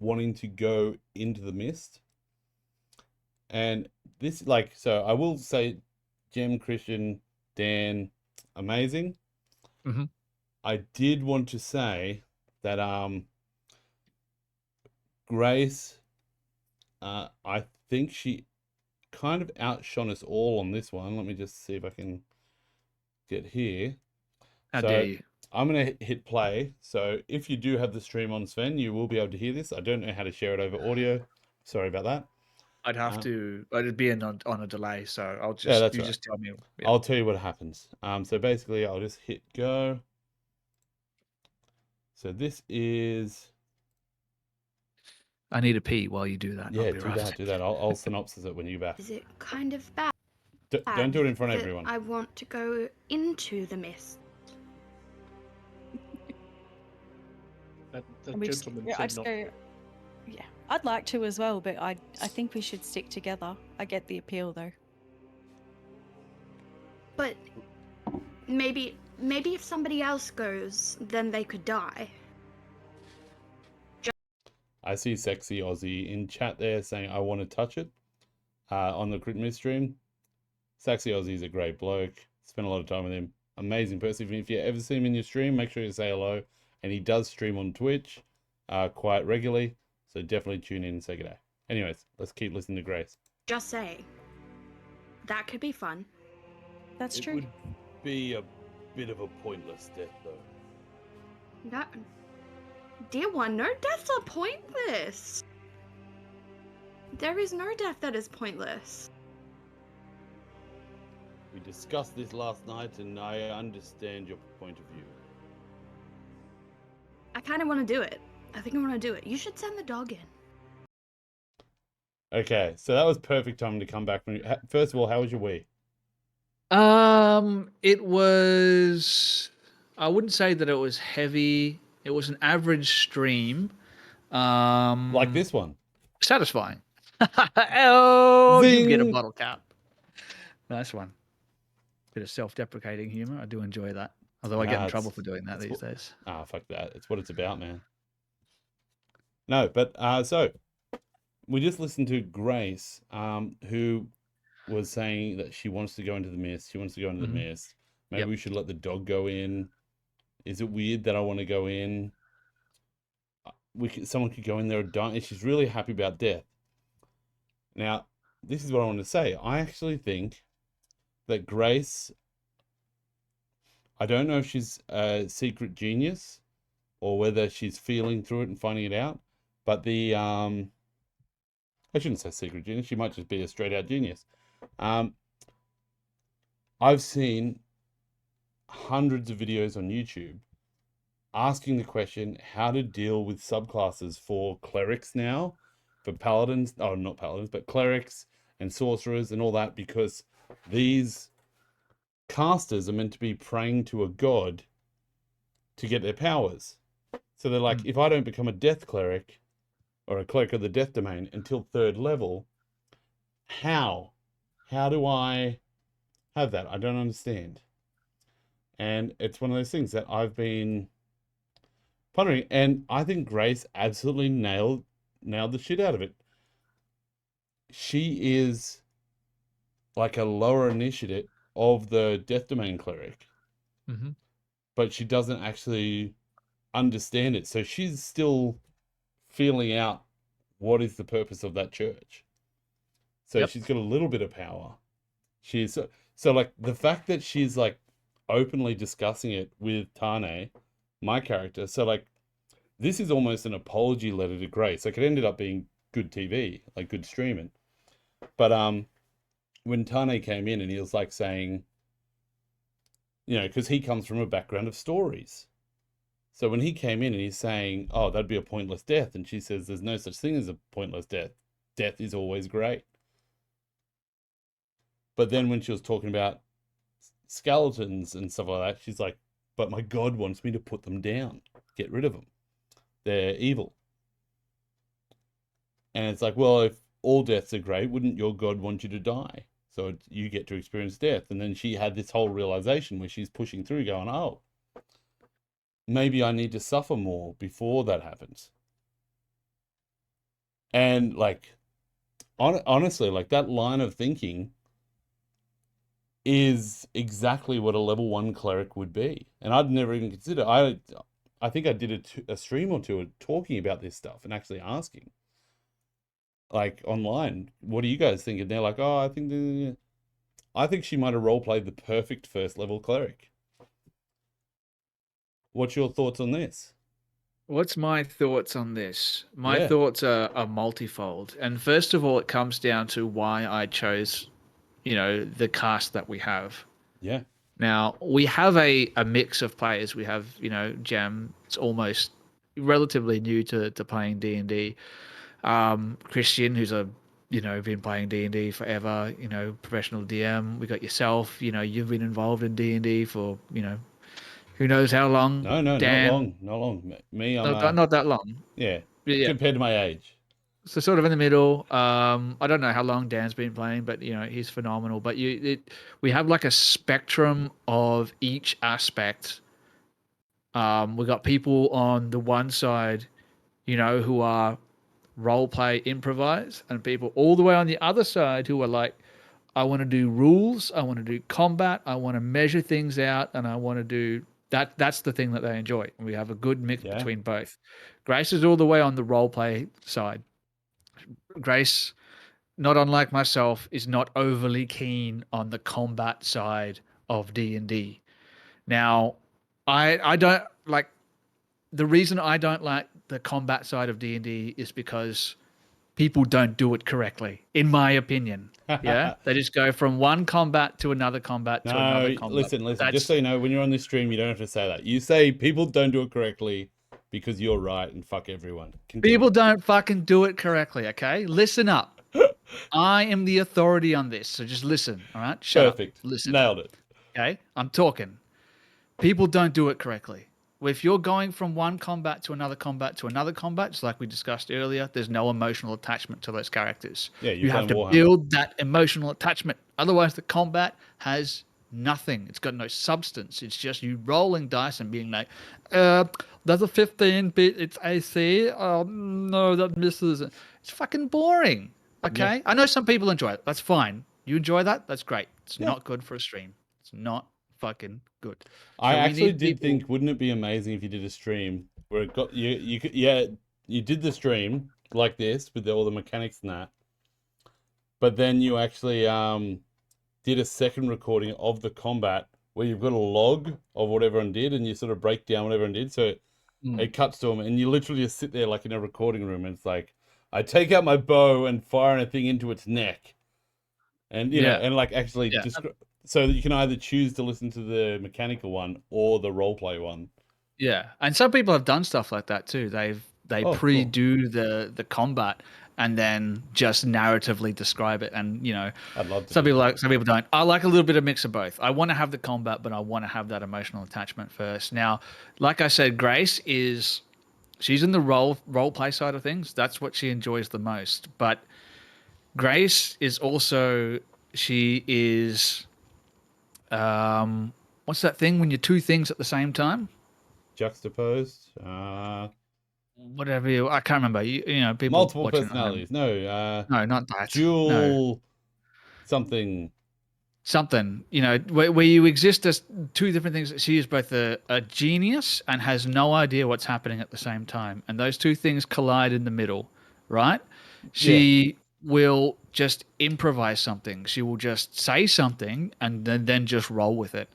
wanting to go into the mist. And this, so I will say, Jem, Christian, Dan, amazing. Mm-hmm. I did want to say that Grace, I think she kind of outshone us all on this one. Let me just see if I can get here. How dare you? I'm going to hit play. So if you do have the stream on, Sven, you will be able to hear this. I don't know how to share it over audio. Sorry about that. I'd have to. It'd be on a delay, so I'll just just tell me. Yeah. I'll tell you what happens. So basically, I'll just hit go. So this is. I need a pee while you do that. Yeah, do that. I'll synopsis it when you're back. Is it kind of bad? Don't do it in front of everyone. I want to go into the mist. That gentleman said not. Yeah, I'd like to as well, but I think we should stick together. I get the appeal though. But maybe if somebody else goes, then they could die. I see Sexy Aussie in chat there saying, I want to touch it on the Crit Myth stream. Sexy Aussie is a great bloke. Spent a lot of time with him. Amazing person. If you ever see him in your stream, make sure you say hello. And he does stream on Twitch quite regularly. So definitely tune in and say good day. Anyways, let's keep listening to Grace. Just saying. That could be fun. That's true. It would be a bit of a pointless death, though. No, dear one, no deaths are pointless. There is no death that is pointless. We discussed this last night, and I understand your point of view. I kind of want to do it. I think I want to do it. You should send the dog in. Okay, so that was perfect time to come back. First of all, how was your week? It was. I wouldn't say that it was heavy. It was an average stream. Like this one. Satisfying. Oh, you get a Zing. bottle cap. Nice one. Bit of self-deprecating humor. I do enjoy that. Although I get in trouble for doing that these days. Fuck that. It's what it's about, man. No, but so we just listened to Grace, who was saying that she wants to go into the mist. She wants to go into the mist. Maybe we should let the dog go in. Is it weird that I want to go in? Someone could go in there and die. And she's really happy about death. Now, this is what I want to say. I actually think that Grace, I don't know if she's a secret genius or whether she's feeling through it and finding it out. But I shouldn't say secret genius. She might just be a straight out genius. I've seen hundreds of videos on YouTube asking the question how to deal with subclasses for clerics now, for paladins, not paladins, but clerics and sorcerers and all that, because these casters are meant to be praying to a god to get their powers. So they're like, if I don't become a death cleric or a cleric of the death domain until 3rd level, how how do I have that? I don't understand. And it's one of those things that I've been pondering, and I think Grace absolutely nailed the shit out of it. She is like a lower initiate of the Death Domain cleric, Mm-hmm. but she doesn't actually understand it. So she's still feeling out what is the purpose of that church. So Yep. she's got a little bit of power. She's so like the fact that she's like openly discussing it with Tane, my character. So like this is almost an apology letter to Grace. Like it ended up being good TV, like good streaming. But when Tane came in and he was like saying, you know, because he comes from a background of stories. So when he came in and he's saying, "Oh, that'd be a pointless death," and she says, "There's no such thing as a pointless death. Death is always great." But then when she was talking about skeletons and stuff like that, she's like, "But my God wants me to put them down, get rid of them. They're evil." And it's like, well, if all deaths are great, wouldn't your God want you to die? So you get to experience death. And then she had this whole realization where she's pushing through, going, "Oh, maybe I need to suffer more before that happens." And like, honestly, like that line of thinking is exactly what a level 1 cleric would be. And I'd never even consider. I think I did a stream or two talking about this stuff and actually asking, like online, what do you guys think? And they're like, "Oh, I think she might have role played the perfect first level cleric." What's your thoughts on this? What's my thoughts on this? My Yeah. thoughts are multifold. And first of all, it comes down to why I chose, the cast that we have. Yeah. Now, we have a mix of players. We have, Jam, it's almost relatively new to playing D&D. Christian, who's been playing D&D forever, professional DM. We got yourself, you've been involved in D&D for, who knows how long. No, not Dan, long, not long. Me, I'm not that long. yeah, But yeah, compared to my age. so sort of in the middle. I don't know how long Dan's been playing, but he's phenomenal. But we have like a spectrum of each aspect. We got people on the one side, who are role play improvise, and people all the way on the other side who are like, I want to do rules, I want to do combat, I want to measure things out, and I want to do that. That's the thing that they enjoy. And we have a good mix Yeah. between both. Grace is all the way on the role play side. Grace, not unlike myself, is not overly keen on the combat side of D&D. Now, I don't like the reason I don't like the combat side of D&D is because people don't do it correctly, in my opinion. Yeah, they just go from one combat to another combat to another No, combat. listen. Just That's so you know, when you're on this stream, you don't have to say that. You say people don't do it correctly because you're right and fuck everyone. Continue. people don't fucking do it correctly. Okay, listen up. I am the authority on this, so just listen. All right, shut Perfect. up. Listen. Nailed it. Okay, I'm talking. People don't do it correctly. If you're going from one combat to another combat to another combat, just like we discussed earlier, there's no emotional attachment to those characters. Yeah, You have to Warhammer. build that emotional attachment. Otherwise, the combat has nothing. It's got no substance. It's just you rolling dice and being like, that's a 15-bit, it's AC. Oh, no, that misses. It's fucking boring. Okay? Yeah. I know some people enjoy it. That's fine. You enjoy that? That's great. It's Yeah. not good for a stream. It's not fucking good. I So we actually need did people- think, wouldn't it be amazing if you did a stream where it got you could, yeah, you did the stream like this with all the mechanics and that, but then you actually did a second recording of the combat where you've got a log of what everyone did and you sort of break down what everyone did. So it cuts to them and you literally just sit there like in a recording room and it's like, I take out my bow and fire a thing into its neck. And, you know, Yeah. and like actually Yeah. so that you can either choose to listen to the mechanical one or the roleplay one. Yeah, and some people have done stuff like that too. They Oh, cool. pre-do the combat and then just narratively describe it. And I'd love to. some do people that. like, some people don't. I like a little bit of mix of both. I want to have the combat, but I want to have that emotional attachment first. Now, like I said, Grace she's in the role play side of things. That's what she enjoys the most. But Grace is also she is what's that thing when you're two things at the same time? Juxtaposed. Whatever I can't remember. You know, people Multiple watching at home. personalities. No. No, not that. No. Dual something. Something, you know, where you exist as two different things. She is both a genius and has no idea what's happening at the same time. And those two things collide in the middle, right? She will just improvise something. She will just say something and then just roll with it.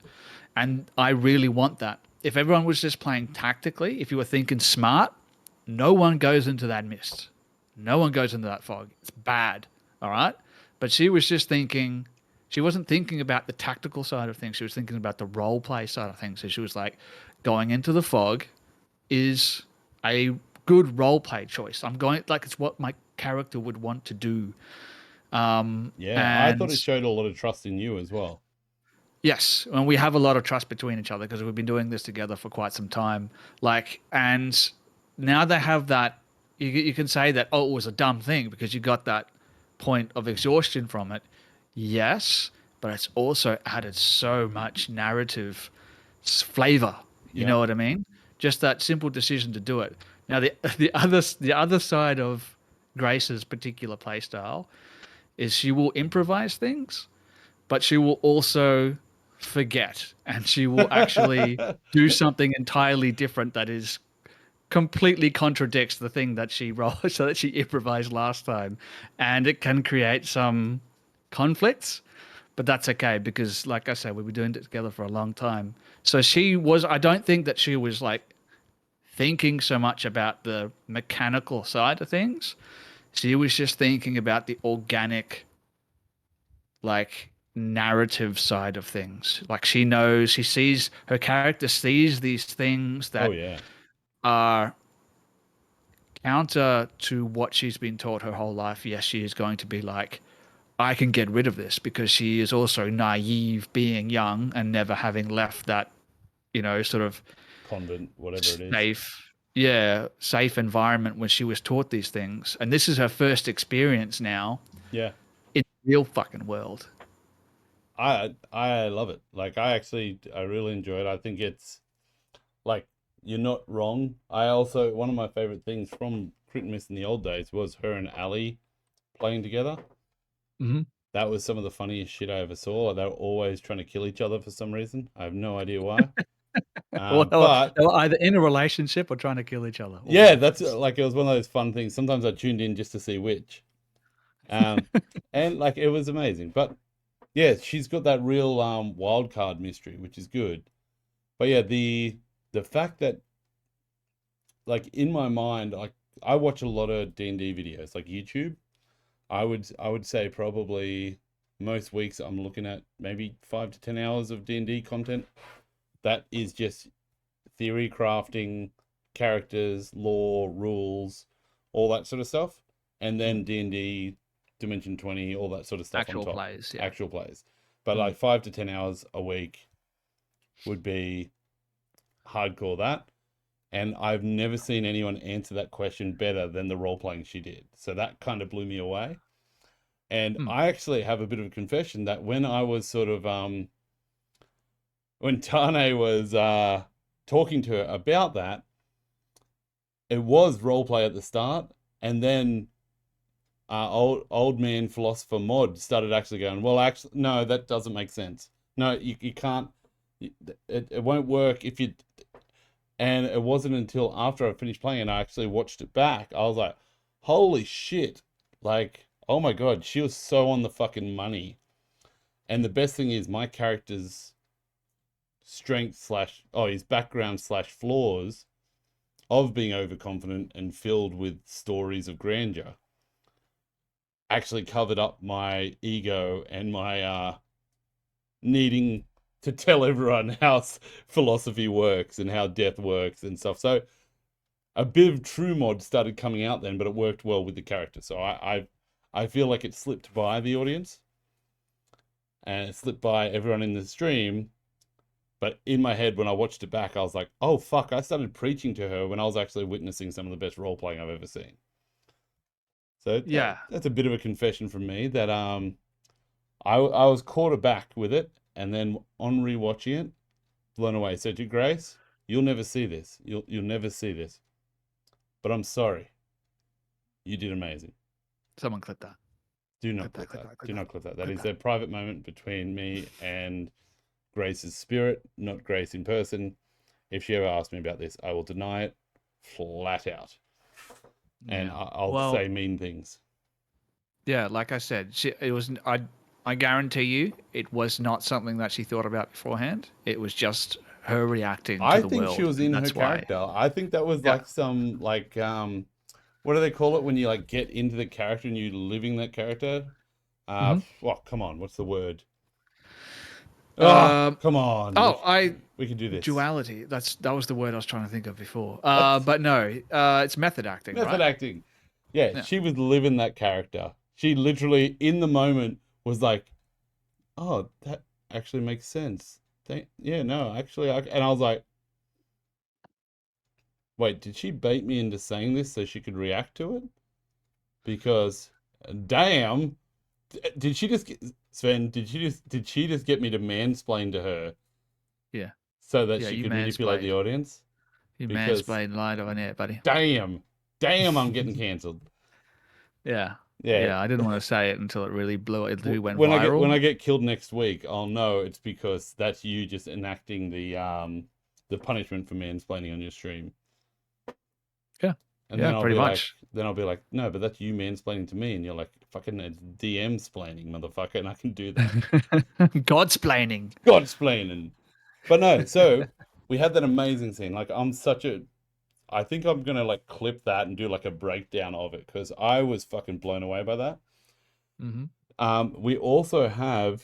And I really want that. If everyone was just playing tactically, if you were thinking smart, no one goes into that mist. No one goes into that fog. It's bad, all right? But she was just thinking... She wasn't thinking about the tactical side of things. She was thinking about the role play side of things. So she was like, going into the fog is a good role play choice. I'm going like it's what my character would want to do. I thought it showed a lot of trust in you as well. Yes, and we have a lot of trust between each other because we've been doing this together for quite some time. Like, and now they have that. You can say that, oh, it was a dumb thing because you got that point of exhaustion from it. Yes, but it's also added so much narrative flavor. You know what I mean? Just that simple decision to do it. Now, the other side of Grace's particular playstyle is she will improvise things, but she will also forget, and she will actually do something entirely different that is completely contradicts the thing that she rolled, so that she improvised last time, and it can create some conflicts, but that's okay because, like I said, we've been doing it together for a long time. So I don't think that she was like thinking so much about the mechanical side of things. She was just thinking about the organic, like, narrative side of things. Like, her character sees these things that are counter to what she's been taught her whole life. Yes, she is going to be like, I can get rid of this, because she is also naive, being young and never having left that, sort of convent, whatever it is. Safe environment where she was taught these things. And this is her first experience now. Yeah. In the real fucking world. I love it. Like, I really enjoy it. I think it's like, you're not wrong. One of my favorite things from Crit and Miss in the old days was her and Ali playing together. Mm-hmm. That was some of the funniest shit I ever saw. They were always trying to kill each other for some reason. I have no idea why. But they were either in a relationship or trying to kill each other. Yeah, that's like, it was one of those fun things. Sometimes I tuned in just to see which. And like, it was amazing. But yeah, she's got that real wild card mystery, which is good. But yeah, the fact that, like, in my mind, like, I watch a lot of D&D videos, like YouTube. I would say probably most weeks I'm looking at maybe 5 to 10 hours of D&D content. That is just theory crafting, characters, lore, rules, all that sort of stuff. And then D&D, Dimension 20, all that sort of stuff on top. Actual plays. But like 5 to 10 hours a week would be hardcore that. And I've never seen anyone answer that question better than the role-playing she did. So that kind of blew me away. And I actually have a bit of a confession that when I was sort of, when Tane was talking to her about that, it was roleplay at the start. And then old man philosopher Mod started actually going, well, actually, no, that doesn't make sense. No, you can't, it won't work if you... And it wasn't until after I finished playing and I actually watched it back, I was like, holy shit. Like, oh my God, she was so on the fucking money. And the best thing is my character's his background / flaws of being overconfident and filled with stories of grandeur actually covered up my ego and my needing to tell everyone how philosophy works and how death works and stuff. So a bit of true mod started coming out then, but it worked well with the character. So I feel like it slipped by the audience and it slipped by everyone in the stream. But in my head, when I watched it back, I was like, oh, fuck, I started preaching to her when I was actually witnessing some of the best role-playing I've ever seen. So yeah, that's a bit of a confession from me that I was caught aback with it, and then on rewatching it, blown away. So to Grace, you'll never see this. You'll never see this. But I'm sorry. You did amazing. Someone clip that. Do not clip that. Do not clip that. That is a private moment between me and Grace's spirit, not Grace in person. If she ever asks me about this, I will deny it flat out. And I'll say mean things. Yeah, like I said, it was. I guarantee you, it was not something that she thought about beforehand. It was just her reacting to I the think world. she was in her that's why. character. I think that was like some what do they call it when you like get into the character and you living that character? Oh, come on, what's the word? Oh, come on. We can do this. Duality. That was the word I was trying to think of before. But no, it's method acting. Method right? acting. Yeah, she was living that character. She literally, in the moment, was like, "Oh, that actually makes sense." Yeah, no, actually, and I was like, "Wait, did she bait me into saying this so she could react to it?" Because, damn, did she just Sven? Did she just get me to mansplain to her? Yeah. So that she could manipulate the audience. You mansplained lied on it, buddy. Damn, I'm getting cancelled. Yeah. I didn't want to say it until it really went viral. When I get killed next week, I'll know it's because that's you just enacting the punishment for mansplaining on your stream. Yeah. And then I'll pretty much. Then I'll be like, no, but that's you mansplaining to me, and you're like, fucking it's DM splaining, motherfucker, and I can do that. Godsplaining. But no, so we had that amazing scene. Like I think I'm gonna like clip that and do like a breakdown of it because I was fucking blown away by that. We also have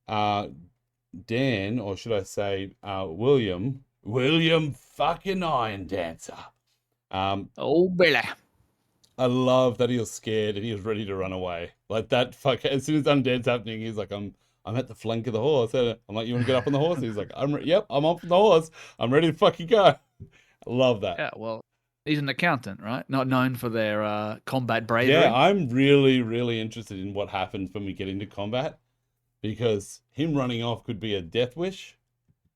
Dan, or should I say William fucking Iron Dancer. Oh, Billy. I love that he was scared and he was ready to run away. Like that fuck. As soon as Undead's happening, he's like, I'm at the flank of the horse. I'm like, you want to get up on the horse? He's like, yep, I'm up on the horse. I'm ready to fucking go. I love that. Yeah, well, he's an accountant, right? Not known for their combat bravery. Yeah, I'm really, really interested in what happens when we get into combat because him running off could be a death wish.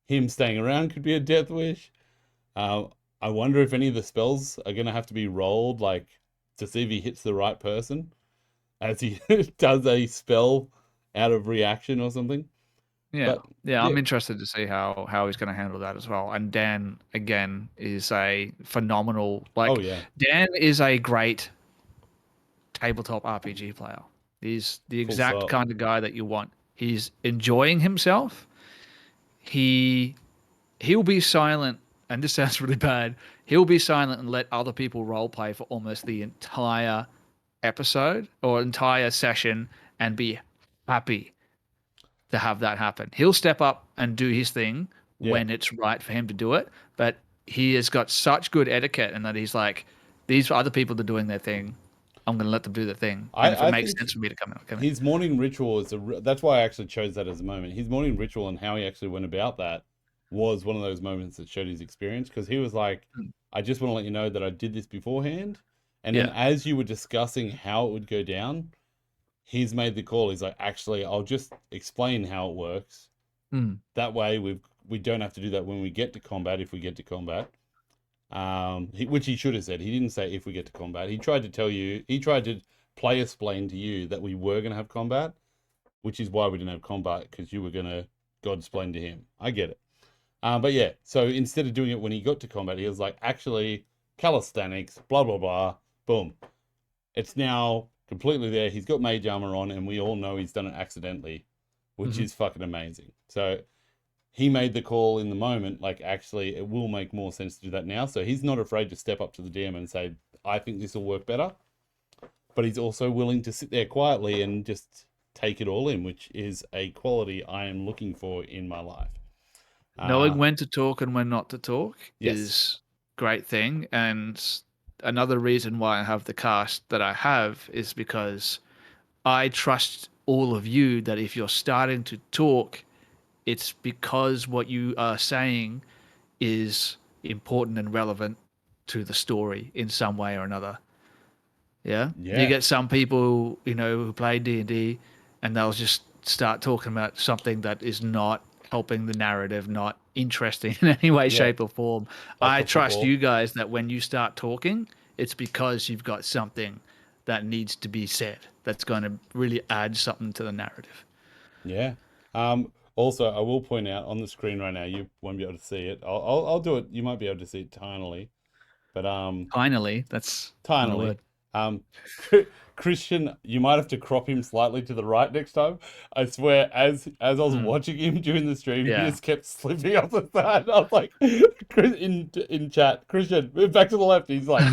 Him staying around could be a death wish. I wonder if any of the spells are going to have to be rolled, like, to see if he hits the right person as he does a spell out of reaction or something. Yeah, I'm interested to see how he's going to handle that as well. And Dan, again, is a phenomenal, Dan is a great tabletop RPG player. He's the exact kind of guy that you want. He's enjoying himself. He'll be silent, and this sounds really bad. He'll be silent and let other people role play for almost the entire episode or entire session and be happy to have that happen. He'll step up and do his thing when it's right for him to do it, but he has got such good etiquette and that he's like, these other people are doing their thing. I'm going to let them do their thing. And if it makes sense for me to come in. His morning ritual is that's why I actually chose that as a moment. His morning ritual and how he actually went about that was one of those moments that showed his experience because he was like, I just want to let you know that I did this beforehand. And then as you were discussing how it would go down, he's made the call. He's like, actually, I'll just explain how it works. That way we don't have to do that when we get to combat, if we get to combat. Which he should have said. He didn't say if we get to combat. He tried to play-explain to you that we were going to have combat, which is why we didn't have combat, because you were going to God-explain to him. I get it. But yeah, so instead of doing it when he got to combat, he was like, actually, calisthenics, blah, blah, blah, boom. It's now completely there. He's got mage armor on, and we all know he's done it accidentally, which is fucking amazing. So he made the call in the moment, like, actually, it will make more sense to do that now. So he's not afraid to step up to the DM and say, I think this will work better. But he's also willing to sit there quietly and just take it all in, which is a quality I am looking for in my life. Knowing when to talk and when not to talk is a great thing. And another reason why I have the cast that I have is because I trust all of you that if you're starting to talk, it's because what you are saying is important and relevant to the story in some way or another. Yeah. You get some people, who play D&D and they'll just start talking about something that is not helping the narrative, not interesting in any way, Yeah. shape, or form, Like I the trust football. you guys that when you start talking, it's because you've got something that needs to be said that's going to really add something to the narrative. Yeah. Also, I will point out on the screen right now, you won't be able to see it. I'll do it. You might be able to see it tinily, but Finally, that's not a tinily. word. Christian, you might have to crop him slightly to the right next time. I swear, as I was watching him during the stream, he Yeah. just kept slipping off the side. I was like, in chat, Christian, move back to the left. He's like,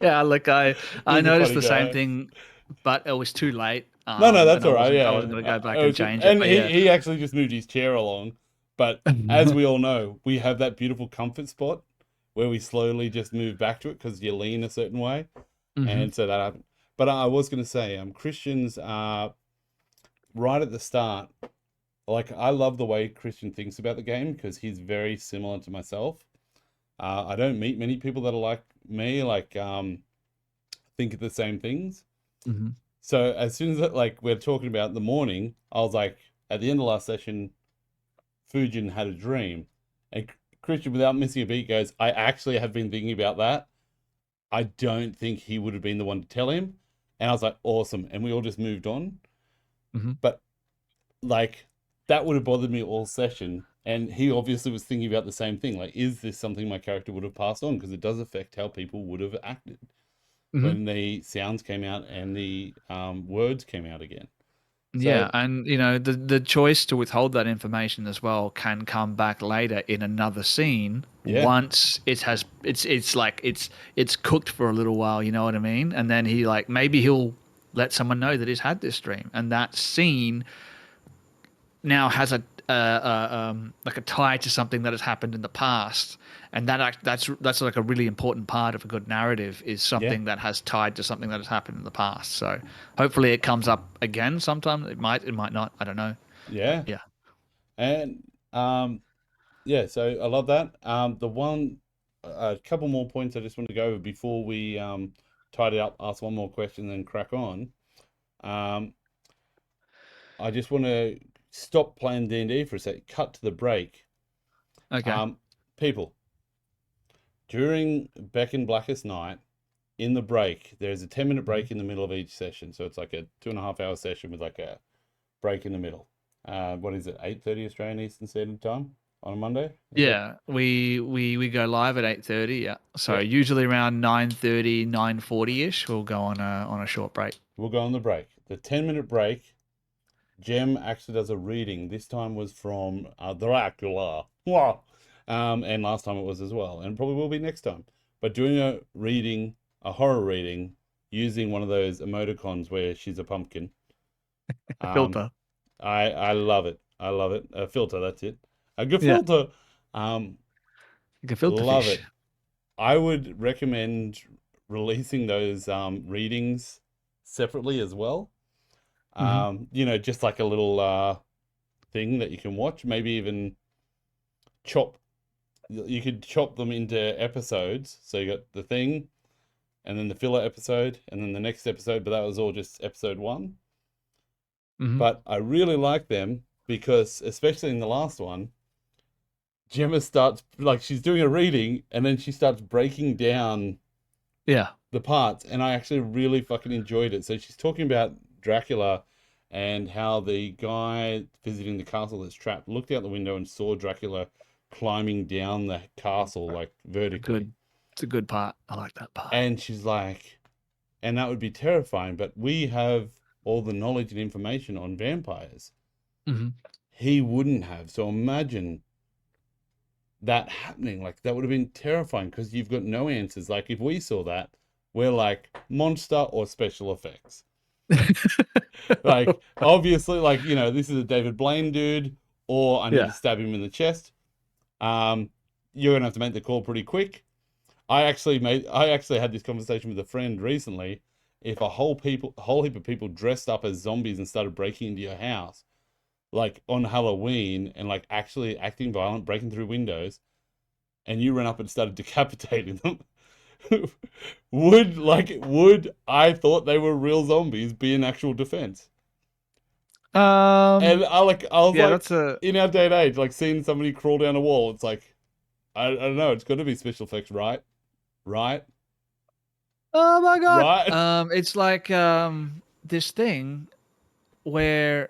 Yeah, look, I he's a noticed funny the same guy. thing, but it was too late. No, that's And all right. I wasn't Yeah, going to go back I and was change it. and But yeah, he actually just moved his chair along. But as we all know, we have that beautiful comfort spot where we slowly just move back to it because you lean a certain way, and so that happened. But I was going to say, Christian's right at the start. Like, I love the way Christian thinks about the game because he's very similar to myself. I don't meet many people that are like me, like think of the same things. So as soon as like we're talking about the morning, I was like, at the end of last session, Fujin had a dream, and Christian, without missing a beat, goes, "I actually have been thinking about that. I don't think he would have been the one to tell him." And I was like, "Awesome!" And we all just moved on. But like that would have bothered me all session, and he obviously was thinking about the same thing. Like, is this something my character would have passed on? Because it does affect how people would have acted when the sounds came out and the words came out again. So, yeah, and you know the choice to withhold that information as well can come back later in another scene once it's like it's cooked for a little while, you know what I mean? And then he like maybe he'll let someone know that he's had this dream, and that scene now has a like a tie to something that has happened in the past, and that's like a really important part of a good narrative is something that has tied to something that has happened in the past. So hopefully it comes up again sometime. It might not. I don't know. Yeah. Yeah. And yeah, so I love that. The one, a couple more points I just want to go over before we tidy up, ask one more question, then crack on. I just want to stop playing D&D for a sec, cut to the break. Okay. People, during Beckoned Blackest Night, in the break, there's a 10-minute break in the middle of each session. So it's like a 2.5-hour session with like a break in the middle. What is it, 8:30 Australian Eastern Standard Time on a Monday? Yeah, we go live at 8:30. Yeah, so usually around 9:30, 9:40ish, we'll go on a short break. We'll go on the break. The 10-minute break, Jem actually does a reading. This time was from Dracula. And last time it was as well, and probably will be next time. But doing a reading, a horror reading, using one of those emoticons where she's a pumpkin. Filter. I love it. I love it. A filter, that's it. A good filter. Like a filter Love fish. it. I would recommend releasing those readings separately as well. You know, just like a little thing that you can watch. Maybe even you could chop them into episodes. So you got the thing, and then the filler episode, and then the next episode, but that was all just episode 1. But I really like them because, especially in the last one, Gemma starts, like, she's doing a reading, and then she starts breaking down the parts, and I actually really fucking enjoyed it. So she's talking about Dracula and how the guy visiting the castle that's trapped looked out the window and saw Dracula climbing down the castle, like, vertically. It's a good part. I like that part. And she's like, and that would be terrifying, but we have all the knowledge and information on vampires. He wouldn't have. So imagine that happening. Like, that would have been terrifying because you've got no answers. Like, if we saw that, we're like, monster or special effects. Like, obviously, like, you know, this is a David Blaine dude, or I need to stab him in the chest. You're gonna have to make the call pretty quick. I actually had this conversation with a friend recently. If a whole heap of people dressed up as zombies and started breaking into your house, like on Halloween, and like actually acting violent, breaking through windows, and you ran up and started decapitating them, would I thought they were real zombies be an actual defense? And I was yeah, like, that's a in our day and age, like seeing somebody crawl down a wall, it's like, I don't know, it's got to be special effects, right? Right? oh my god. Right? It's like this thing where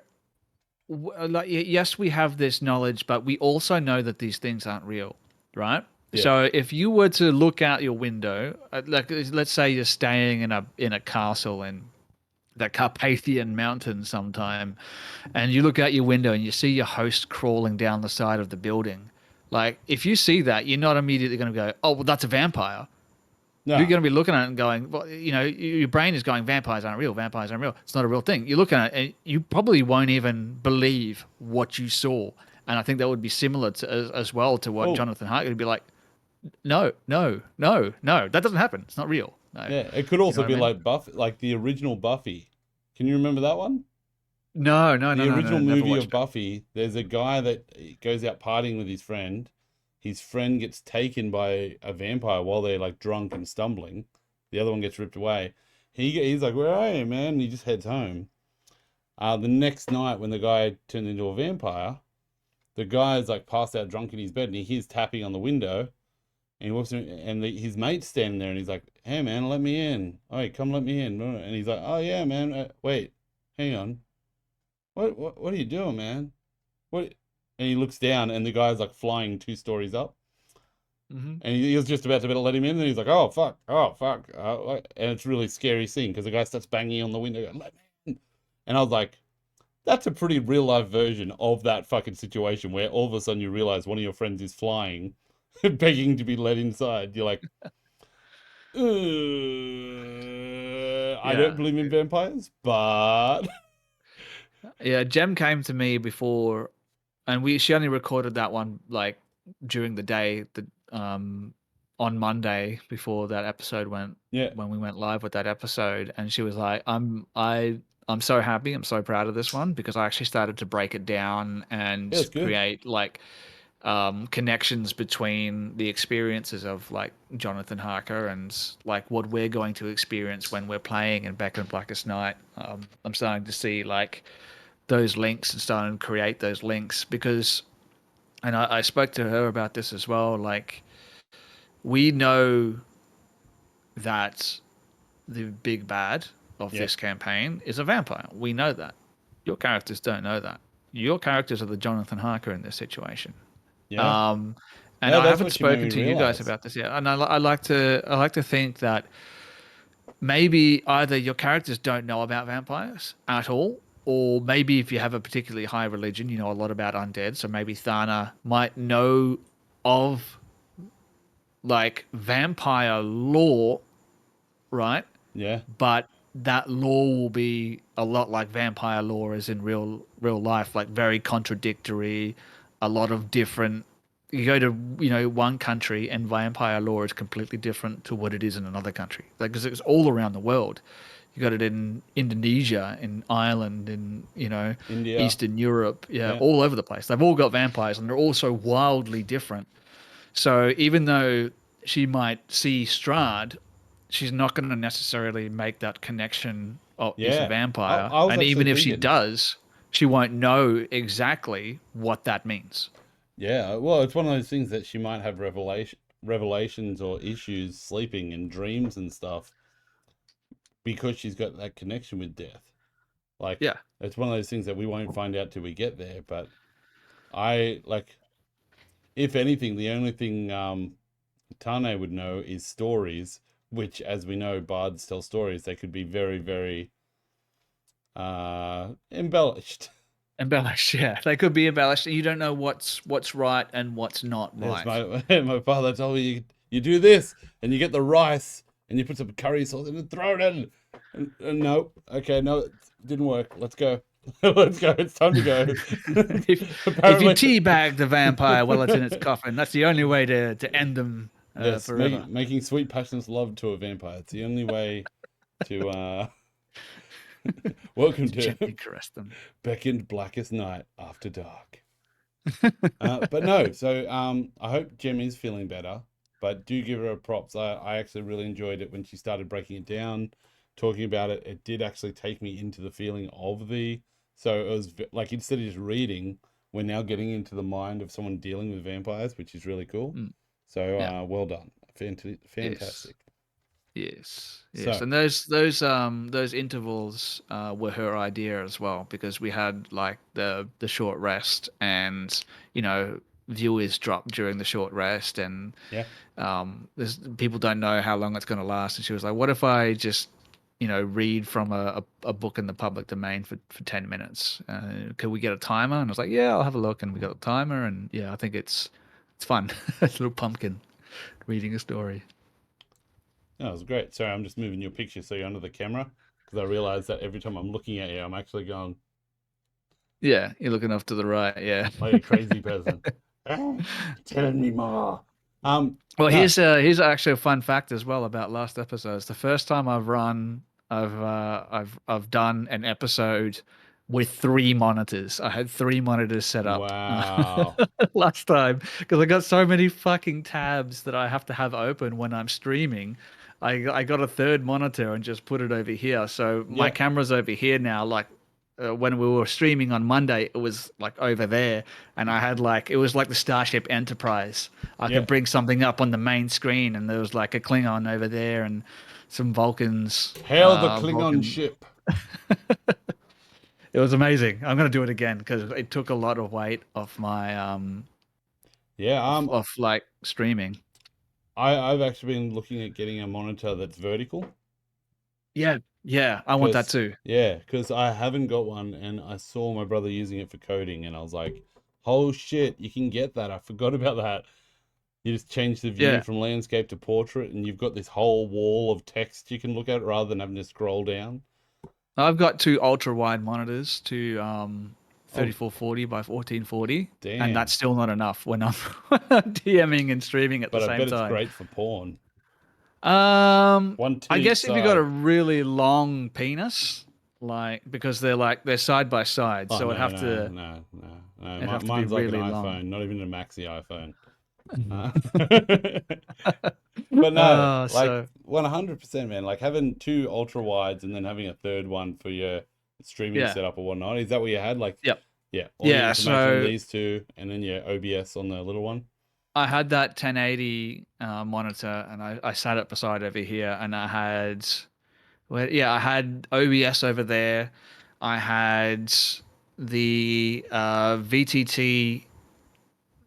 like yes, we have this knowledge, but we also know that these things aren't real, right? Yeah. So if you were to look out your window, like let's say you're staying in a castle in the Carpathian Mountains sometime, and you look out your window and you see your host crawling down the side of the building. Like if you see that, you're not immediately going to go, "Oh, well, that's a vampire." You're No. going to be looking at it and going, well, your brain is going, vampires aren't real. Vampires aren't real. It's not a real thing. You're looking at it and you probably won't even believe what you saw. And I think that would be similar to as well to what Oh. Jonathan Hart would be like, no, that doesn't happen. It's not real. No. Yeah, it could also what I be mean? like Buffy, like the original Buffy. Can you remember that one? No, The original never movie watched of Buffy, there's a guy that goes out partying with his friend. His friend gets taken by a vampire while they're like drunk and stumbling. The other one gets ripped away. He's like, "Where are you, man?" And he just heads home. The next night, when the guy turns into a vampire, the guy's like passed out drunk in his bed, and he hears tapping on the window. And he walks in, and his mate's standing there, and he's like, "Hey, man, let me in. Oh, hey, come let me in." And he's like, "Oh yeah, man. Wait, hang on. What are you doing, man? What?" And he looks down, and the guy's like flying 2 stories up. Mm-hmm. And he was just about to let him in, and he's like, "Oh fuck, oh fuck," and it's a really scary scene because the guy starts banging on the window, going, "Let me in." And I was like, "That's a pretty real life version of that fucking situation where all of a sudden you realize one of your friends is flying, begging to be let inside." You're like, I don't Yeah. believe in vampires, but Yeah, Jem came to me before, and she only recorded that one like during the day, on Monday before that episode went yeah, when we went live with that episode, and she was like, I'm so happy, I'm so proud of this one because I actually started to break it down and yeah, it's good. create like connections between the experiences of like Jonathan Harker and like what we're going to experience when we're playing in Beckoned Blackest Night. I'm starting to see like those links and starting to create those links because, and I spoke to her about this as well. Like, we know that the big bad of Yeah, this campaign is a vampire. We know that. Your characters don't know that. Your characters are the Jonathan Harker in this situation. yeah. Um, and No, I that's haven't what she made spoken me to you guys realize. about this yet. And I like to think that maybe either your characters don't know about vampires at all, or maybe if you have a particularly high religion, you know a lot about undead. So maybe Thana might know of like vampire lore, right? Yeah, But that lore will be a lot like vampire lore as in real life, like very contradictory, a lot of different. You go to one country and vampire lore is completely different to what it is in another country, like because it's all around the world. You got it in Indonesia, in Ireland, in India. Eastern Europe, yeah, Yeah, all over the place. They've all got vampires, and they're all so wildly different. So even though she might see Strahd, she's not going to necessarily make that connection. Oh, he's a yeah. vampire. I was And actually even if she thinking. does, she won't know exactly what that means. Yeah, well, it's one of those things that she might have revelations or issues sleeping and dreams and stuff because she's got that connection with death. Like, Yeah. it's one of those things that we won't find out till we get there. But I like, if anything, the only thing Tane would know is stories, which, as we know, bards tell stories. They could be very, very embellished. Embellished, yeah. They could be embellished. You don't know what's right and what's not Yes, right. my father told me you do this and you get the rice and you put some curry sauce in and throw it in. And no, okay, no, it didn't work. Let's go. Let's go. It's time to go. if you Apparently, teabag the vampire while it's in its coffin, that's the only way to end them yes, forever. making sweet passionate love to a vampire. It's the only way to welcome To to gently caress them. Beckoned Blackest Night After Dark. But no, so I hope Jem is feeling better. But do give her props. I actually really enjoyed it when she started breaking it down, talking about it. It did actually take me into the feeling of the So it was like instead of just reading, we're now getting into the mind of someone dealing with vampires, which is really cool. So Yeah. well done, fantastic. Yes. So- And those intervals were her idea as well, because we had like the short rest, and viewers drop during the short rest, and Yeah. there's people don't know how long it's going to last, and she was like, what if I just read from a book in the public domain for 10 minutes? Could we get a timer? And I was like, yeah, I'll have a look. And we got a timer, and yeah, I think it's fun. A little pumpkin reading a story. No, it was great. Sorry, I'm just moving your picture so you're under the camera, because I realized that every time I'm looking at you, I'm actually going Yeah, you're looking off to the right. Yeah. like a crazy person. Telling me more. Well, no. here's actually a fun fact as well about last episode. It's the first time I've done an episode with 3 monitors. I had 3 monitors set up. Wow. Last time, because I got so many fucking tabs that I have to have open when I'm streaming. I got a 3rd monitor and just put it over here. So my Yep. camera's over here now. Like when we were streaming on Monday, it was like over there, and I had it was like the Starship Enterprise. I Yep. could bring something up on the main screen, and there was like a Klingon over there and some Vulcans. Hail the Klingon ship. It was amazing. I'm gonna do it again because it took a lot of weight off my off like streaming. I've actually been looking at getting a monitor that's vertical. Yeah, I want that too. Yeah, because I haven't got one, and I saw my brother using it for coding, and I was like, "Oh shit, you can get that! I forgot about that." You just change the view from landscape to portrait, and you've got this whole wall of text you can look at rather than having to scroll down. I've got 2 ultra wide monitors, 3440 by 1440, Damn. and that's still not enough when I'm DMing and streaming at the same time. But I bet it's great for porn. I guess if you got a really long penis, because they're side by side, so it'd have to. No. be Mine's like really an iPhone, long. not even a maxi iPhone. But no, so 100%, man. Like having 2 ultra wides and then having a 3rd one for your streaming setup or whatnot. Is that what you had? Yep. Yeah. All the Yeah, information on so- these 2, and then your OBS on the little one. I had that 1080 monitor, and I sat it beside over here, and I had OBS over there. I had the VTT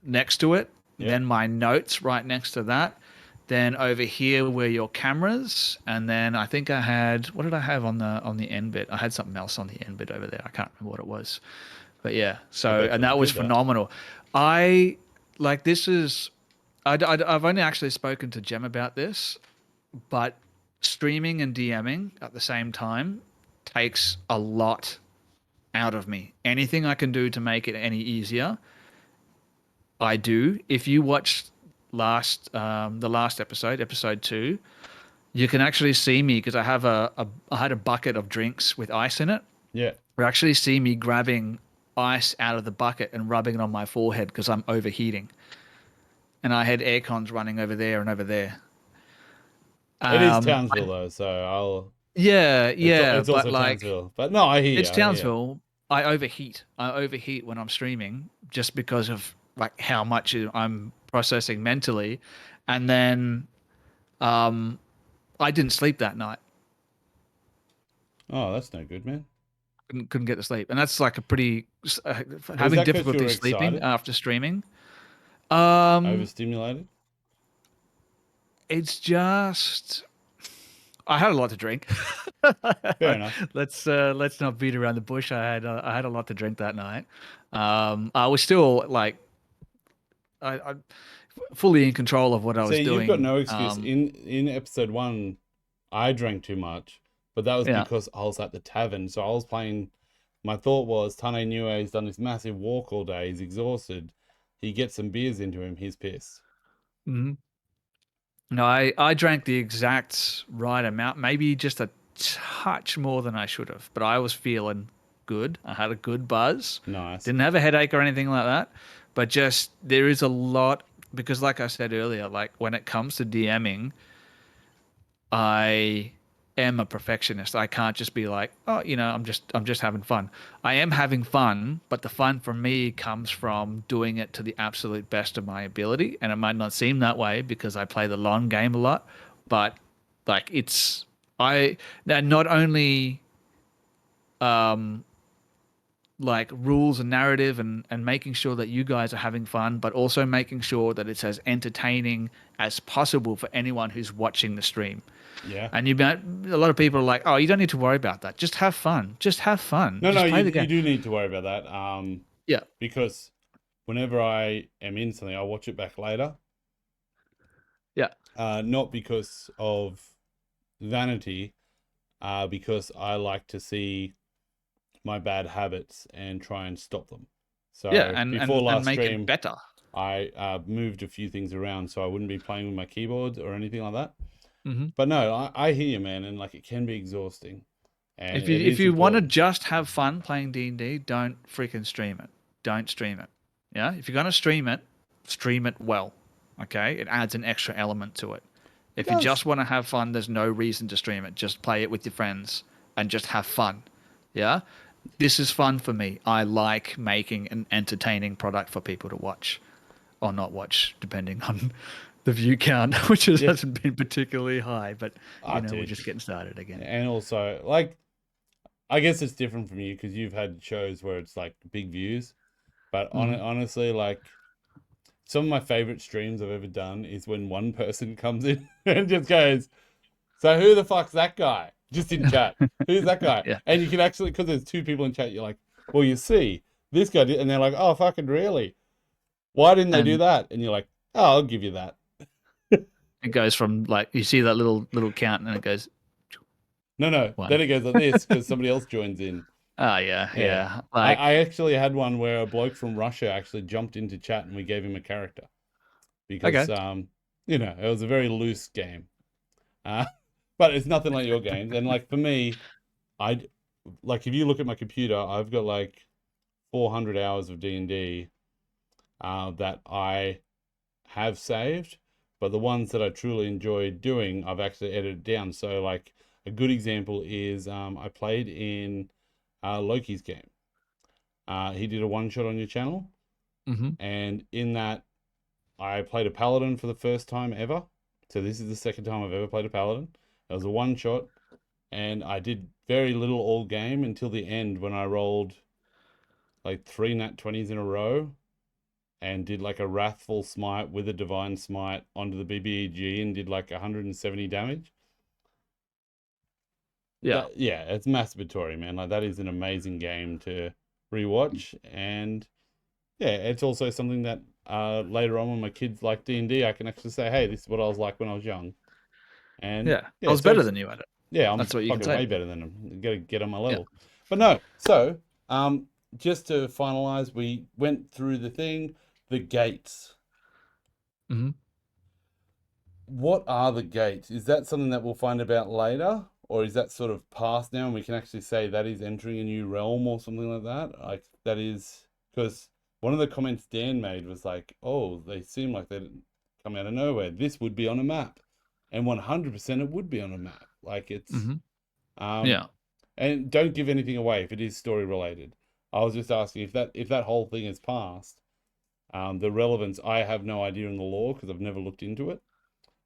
next to it, then my notes right next to that, then over here were your cameras, and then I think I had, what did I have on the end bit? I had something else on the end bit over there. I can't remember what it was, but yeah. So and that was phenomenal. I've only actually spoken to Jem about this, but streaming and DMing at the same time takes a lot out of me. Anything I can do to make it any easier, I do. If you watch the last episode 2, you can actually see me, because I had a bucket of drinks with ice in it. Yeah. You actually see me grabbing ice out of the bucket and rubbing it on my forehead because I'm overheating. And I had air cons running over there and over there. It is Townsville though, so I'll. Yeah, It's but also Townsville, but no, I hear you. It's Townsville. I overheat. I overheat when I'm streaming just because of how much I'm processing mentally, and then I didn't sleep that night. Oh, that's no good, man. Couldn't get to sleep, and that's like a pretty having difficulty sleeping after streaming. Overstimulated. It's just I had a lot to drink. Fair enough. Let's not beat around the bush. I had a lot to drink that night. I was still I fully in control of what I was doing. You've got no excuse. In episode 1, I drank too much, but that was because I was at the tavern. So I was playing. My thought was, Tane Nue has done this massive walk all day. He's exhausted. He gets some beers into him. He's pissed. Mm-hmm. No, I drank the exact right amount, maybe just a touch more than I should have, but I was feeling good. I had a good buzz. Nice. Didn't have a headache or anything like that, but just there is a lot, because like I said earlier, like when it comes to DMing, I am a perfectionist. I can't just be like, oh, I'm just having fun. I am having fun, but the fun for me comes from doing it to the absolute best of my ability. And it might not seem that way because I play the long game a lot, but like I now not only um like rules and narrative and making sure that you guys are having fun, but also making sure that it's as entertaining as possible for anyone who's watching the stream. Yeah. And a lot of people are like, oh, you don't need to worry about that. Just have fun. Just have fun. No, Just play the you game. do need to worry about that. Yeah. Because whenever I am in something, I watch it back later. Yeah. Not because of vanity, because I like to see my bad habits and try and stop them. So Yeah. before And last make stream, it better. I moved a few things around so I wouldn't be playing with my keyboard or anything like that. Hmm. But no, I hear you, man, and like it can be exhausting, and If you it if is you want to important. just have fun playing D&D, don't freaking stream it. Don't stream it. Yeah. If you're gonna stream it well. Okay. It adds an extra element to it. It If you does. just want to have fun, there's no reason to stream it. Just play it with your friends and just have fun. Yeah. This is fun for me. I like making an entertaining product for people to watch or not watch, depending on the view count, which Yeah. hasn't been particularly high. But we're Dude. just getting started again. And also, like, I guess it's different from you because you've had shows where it's like big views. But honestly, like, some of my favorite streams I've ever done is when one person comes in and just goes, "So who the fuck's that guy?" Just in chat. Who's that guy? Yeah. And you can actually, because there's two people in chat, you're like, well, you see, this guy did, and they're like, oh, fucking really? Why didn't they do And that? And you're like, oh, I'll give you that. it goes from like you see that little count, and it goes No. one. Then it goes like this because somebody else joins in. Oh yeah. Yeah. Like I actually had one where a bloke from Russia actually jumped into chat and we gave him a character because, okay. it was a very loose game. But it's nothing like your games. And like for me, like if you look at my computer, I've got like 400 hours of D&D that I have saved, but the ones that I truly enjoy doing, I've actually edited down. So like a good example is I played in Loki's game. He did a one shot on your channel, and in that I played a paladin for the first time ever. So this is the second time I've ever played a paladin. It was a one shot, and I did very little all game until the end when I rolled like 3 nat 20s in a row and did like a wrathful smite with a divine smite onto the BBEG and did like 170 damage. Yeah. It's masturbatory, man. Like that is an amazing game to rewatch, and yeah, it's also something that later on when my kids like D&D, I can actually say, hey, this is what I was like when I was young. And Yeah. I was so better than you at it. yeah, I'm That's what you can fucking say. way better than them. Got to get on my Yeah. level. But no, so just to finalize, we went through the thing, the gates. Mm-hmm. What are the gates? Is that something that we'll find about later? Or is that sort of past now and we can actually say that is entering a new realm or something like that? Like that is, because one of the comments Dan made was like, oh, they seem like they didn't come out of nowhere. This would be on a map. And 100% it would be on a map. Like it's, Yeah. and don't give anything away if it is story related. I was just asking if that whole thing is past, the relevance, I have no idea in the lore because I've never looked into it.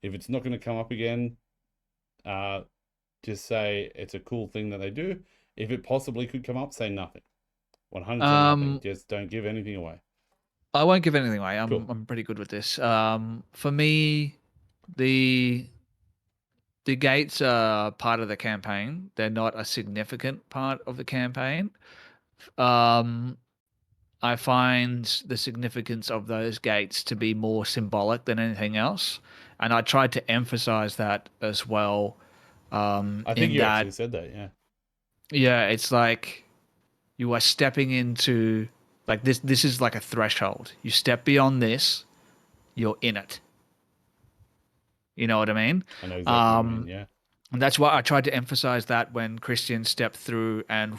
If it's not going to come up again, just say it's a cool thing that they do. If it possibly could come up, say nothing. 100% nothing. Just don't give anything away. I won't give anything away. Cool. I'm pretty good with this. For me, the gates are part of the campaign. They're not a significant part of the campaign. I find the significance of those gates to be more symbolic than anything else, and I tried to emphasize that as well. I think you actually said that, yeah. Yeah, it's like you are stepping into like this is like a threshold. You step beyond this, you're in it. You know what I mean? I know exactly what you mean, yeah. And that's why I tried to emphasize that when Christian stepped through and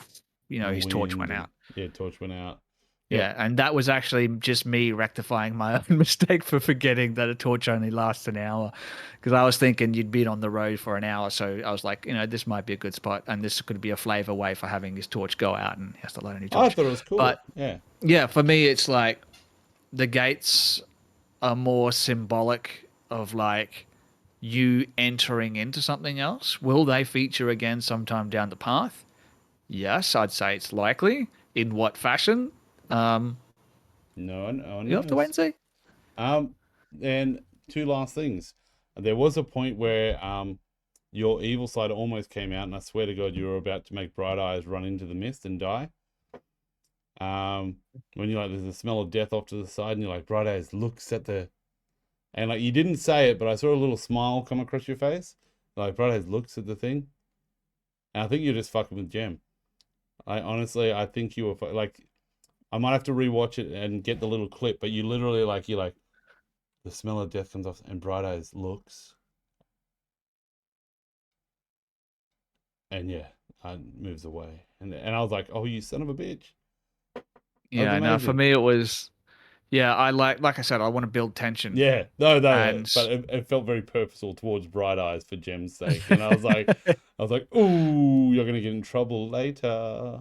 his torch Wind went and- out. Yeah, torch went out. Yeah, and that was actually just me rectifying my own mistake for forgetting that a torch only lasts an hour. Because I was thinking you'd been on the road for an hour, so I was like, this might be a good spot, and this could be a flavor way for having his torch go out, and he has to light a new I torch. thought it was cool. But yeah. yeah, for me, it's like the gates are more symbolic of like you entering into something else. Will they feature again sometime down the path? Yes, I'd say it's likely. In what fashion? No one You have to wait and knows. see. And two last things. There was a point where your evil side almost came out, and I swear to God, you were about to make Bright Eyes run into the mist and die. When you're like, there's a smell of death off to the side, and you're like, Bright Eyes looks at the, and like you didn't say it, but I saw a little smile come across your face. Like Bright Eyes looks at the thing, and I think you're just fucking with Gem. I think you were like, I might have to rewatch it and get the little clip, but you literally you're like, the smell of death comes off, and Bright Eyes looks, and yeah, moves away, and I was like, oh, you son of a bitch. Yeah, no, for amazing. me it was, yeah, I like I said, I want to build tension. Yeah, no, And but it felt very purposeful towards Bright Eyes for Gem's sake, and I was like, ooh, you're gonna get in trouble later.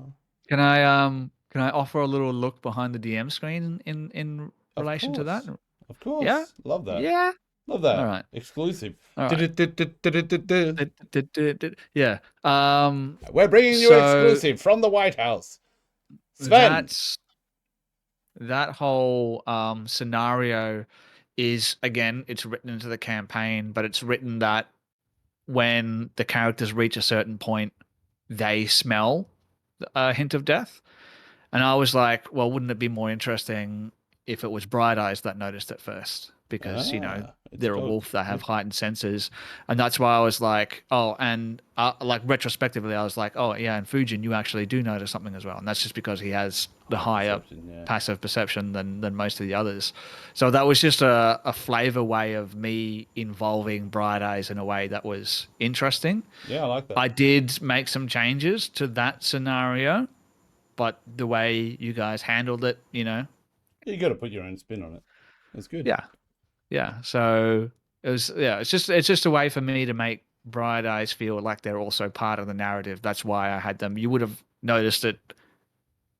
can I offer a little look behind the DM screen in Of relation to that? course, of Yeah? course, love that, Yeah. love All that. right. Exclusive. All right. Yeah. We're bringing you So exclusive from the White House. Sven. that's that whole scenario is, again, it's written into the campaign, but it's written that when the characters reach a certain point, they smell a hint of death. And I was like, well, wouldn't it be more interesting if it was Bright Eyes that noticed it first? Because, It's they're a dog. wolf, they have heightened senses. And that's why I was like, oh, and like retrospectively, I was like, oh, yeah, and Fujin, you actually do notice something as well. And that's just because he has the higher Perception, yeah. passive perception than most of the others. So that was just a flavor way of me involving Bright Eyes in a way that was interesting. Yeah, I like that. I did make some changes to that scenario, but the way you guys handled it, You got to put your own spin on it. That's good. yeah. So it's just a way for me to make Bright Eyes feel like they're also part of the narrative. That's why I had them. You would have noticed it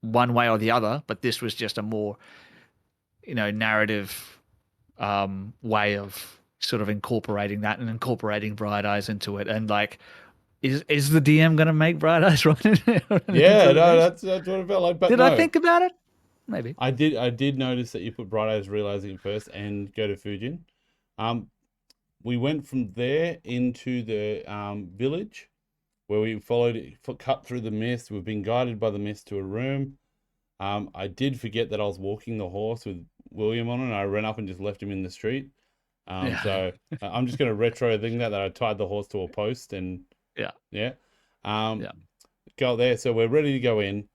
one way or the other, but this was just a more, narrative way of sort of incorporating that and incorporating Bright Eyes into it. And like, is the DM gonna make Bright Eyes run into Yeah, the no, mist? that's what it felt like. But Did no, I think about it? Maybe. I did notice that you put Bright Eyes realizing it first and go to Fujin. We went from there into the village where we cut through the mist. We've been guided by the mist to a room. I did forget that I was walking the horse with William on it, and I ran up and just left him in the street. Yeah. So I'm just going to retro thing that I tied the horse to a post and Yeah. yeah. Yeah. Go there. So we're ready to go in.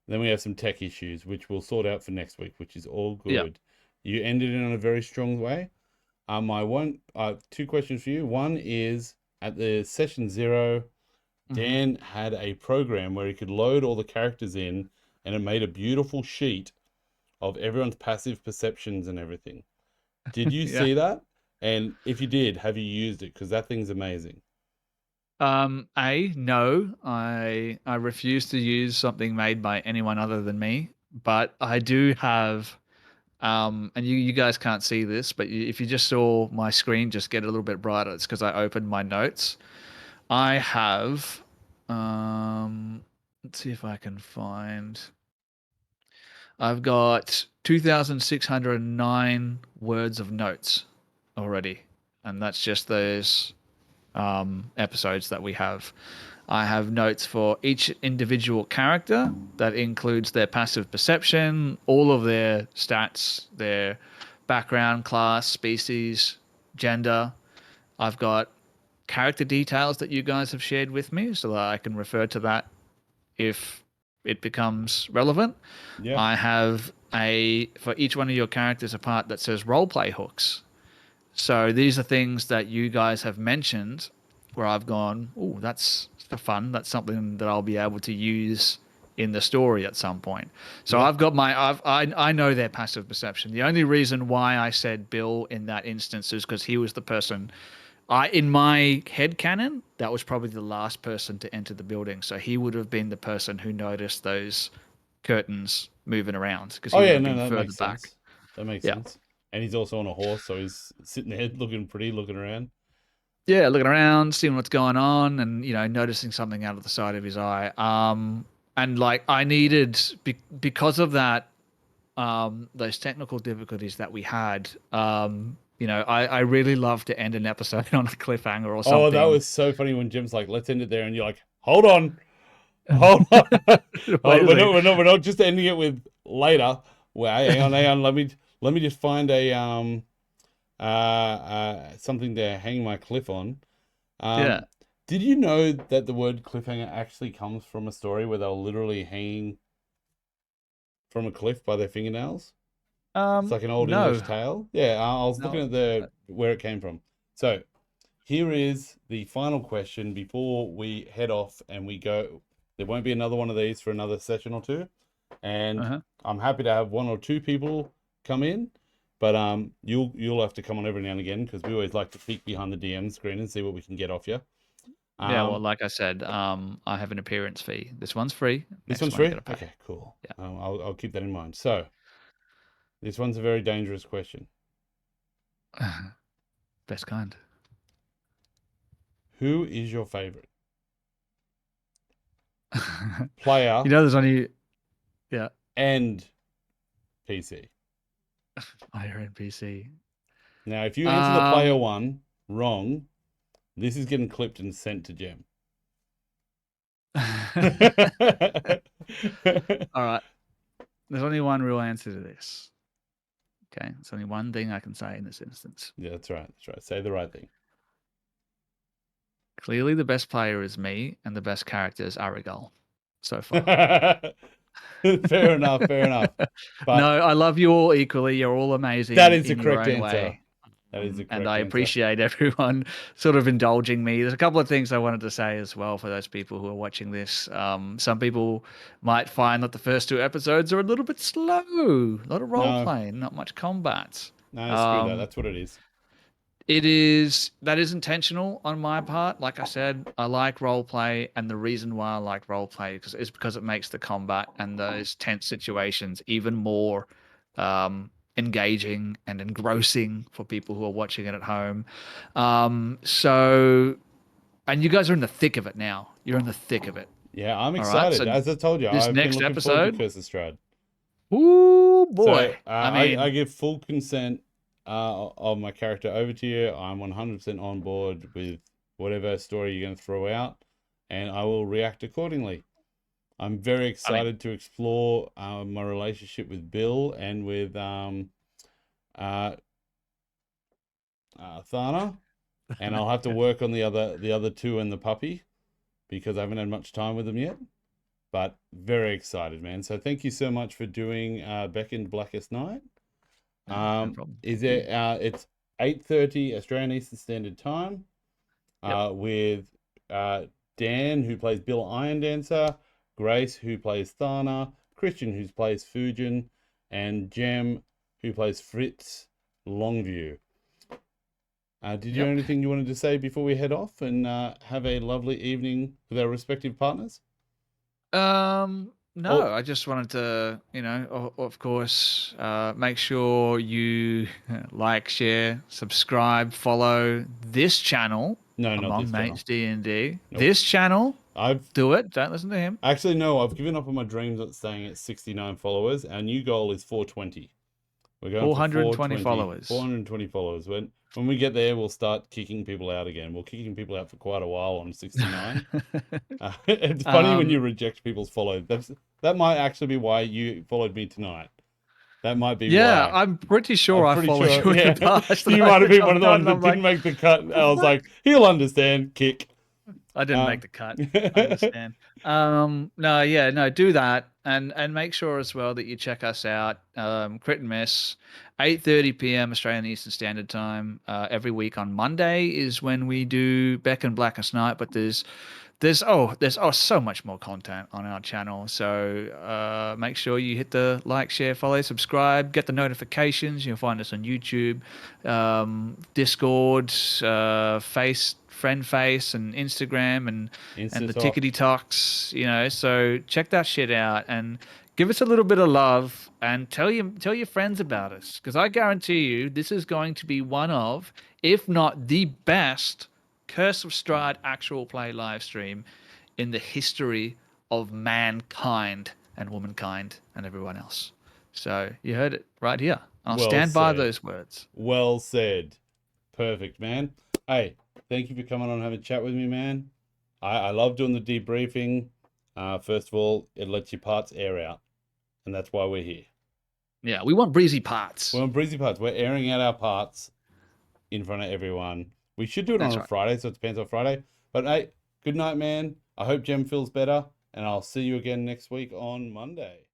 Then we have some tech issues, which we'll sort out for next week, which is all good. Yeah. You ended in a very strong way. Two questions for you. One is at the session 0, Dan had a program where he could load all the characters in, and it made a beautiful sheet of everyone's passive perceptions and everything. Did you Yeah. see that? And if you did, have you used it? Because that thing's amazing. No, I refuse to use something made by anyone other than me, but I do have, and you guys can't see this, but if you just saw my screen just get a little bit brighter, it's because I opened my notes. I have, let's see if I can find. I've got 2,609 words of notes already, and that's just those episodes that we have. I have notes for each individual character that includes their passive perception, all of their stats, their background, class, species, gender. I've got character details that you guys have shared with me so that I can refer to that if it becomes relevant. Yeah. I have for each one of your characters a part that says roleplay hooks. So these are things that you guys have mentioned where I've gone, oh, that's fun. That's something that I'll be able to use in the story at some point. So Yeah. I've got I know their passive perception. The only reason why I said Bill in that instance is because he was the person. In my head canon, that was probably the last person to enter the building. So he would have been the person who noticed those curtains moving around because he Oh would yeah, have no, been that further makes back. sense. That makes Yeah. sense. And he's also on a horse, so he's sitting there looking pretty, looking around. Yeah, looking around, seeing what's going on, and noticing something out of the side of his eye. And like I needed because of that, those technical difficulties that we had. I really love to end an episode on a cliffhanger or something. Oh, that was so funny when Jim's like, "Let's end it there," and you're like, "Hold on, hold on, we're not just ending it with later. Well, hang on. Let me just find a something to hang my cliff on." Yeah. Did you know that the word cliffhanger actually comes from a story where they were literally hanging from a cliff by their fingernails? It's like an old No. English tale. Yeah, I was looking at where it came from. So here is the final question before we head off and we go. There won't be another one of these for another session or two. And I'm happy to have 1 or 2 people come in, but you'll have to come on every now and again because we always like to peek behind the DM screen and see what we can get off you. Yeah, well, like I said, I have an appearance fee. This one's free. This Next one's one you free? gotta pay. Okay, cool. Yeah. I'll keep that in mind. So this one's a very dangerous question. Best kind. Who is your favorite player There's only and PC? player NPC. Now, if you answer the player one wrong, this is getting clipped and sent to Gem. All right. There's only one real answer to this. Okay. There's only one thing I can say in this instance. Yeah, that's right. That's right. Say the right thing. Clearly, the best player is me, and the best character is Arigal so far. Fair enough. Fair enough. But no, I love you all equally. You're all amazing. that is the in your correct own answer. way. That is the correct And I answer. appreciate everyone sort of indulging me. There's a couple of things I wanted to say as well for those people who are watching this. Some people might find that the first 2 episodes are a little bit slow. A lot of role playing, not much combat. No, screw that. That's what it is. That is intentional on my part. Like I said, I like role play, and the reason why I like role play is because it makes the combat and those tense situations even more engaging and engrossing for people who are watching it at home. And you guys are in the thick of it now. You're in the thick of it. Yeah, I'm All right, excited. so As I told you, this I've next been looking forward episode. to Curse of Strahd. Ooh boy! So, I give full consent of my character over to you. I'm 100% on board with whatever story you're going to throw out, and I will react accordingly. I'm very excited to explore my relationship with Bill and with Thana, and I'll have to work on the other 2 and the puppy because I haven't had much time with them yet. But very excited, man. So thank you so much for doing Beckoned Blackest Night. No problem. Is it? It's 8:30 Australian Eastern Standard Time. With Dan, who plays Bill Iron Dancer, Grace, who plays Thana, Christian, who plays Fujin, and Jem, who plays Fritz Longview. Did you have anything you wanted to say before we head off and have a lovely evening with our respective partners? No, I just wanted to, of course, make sure you like, share, subscribe, follow this channel. No, not Among this Mates D&D. Nope. This channel. I've Do it. Don't listen to him. actually no. I've given up on my dreams at staying at 69 followers. Our new goal is 420. We're going 420 for 420 followers. 420 followers. When we get there, we'll start kicking people out again. We're kicking people out for quite a while on 69. It's funny when you reject people's follow. That might actually be why you followed me tonight. That might be why. I'm pretty sure I followed you in the past. You might have been one of the ones that didn't make the cut. I was like, he'll understand. Kick. I didn't make the cut. I understand. Do that and make sure as well that you check us out. Crit and Miss, 8:30 p.m. Australian Eastern Standard Time every week. On Monday is when we do Beckoned Blackest Night, but there's there's so much more content on our channel. So make sure you hit the like, share, follow, subscribe, get the notifications. You'll find us on YouTube, Discord, friend face, and Instagram, and the Insta-talk. tickety talks. So check that shit out and give us a little bit of love and tell your friends about us, because I guarantee you this is going to be one of, if not the best, Curse of Strahd actual play live stream in the history of mankind and womankind and everyone else. So you heard it right here. I'll Well stand by said. those words. Well said. Perfect, man. Hey, thank you for coming on and having a chat with me, man. I love doing the debriefing. First of all, it lets your parts air out, and that's why we're here. Yeah, we want breezy parts. We're on breezy parts. We're airing out our parts in front of everyone. We should do it That's on a right. Friday, so it depends on Friday. But hey, good night, man. I hope Jem feels better, and I'll see you again next week on Monday.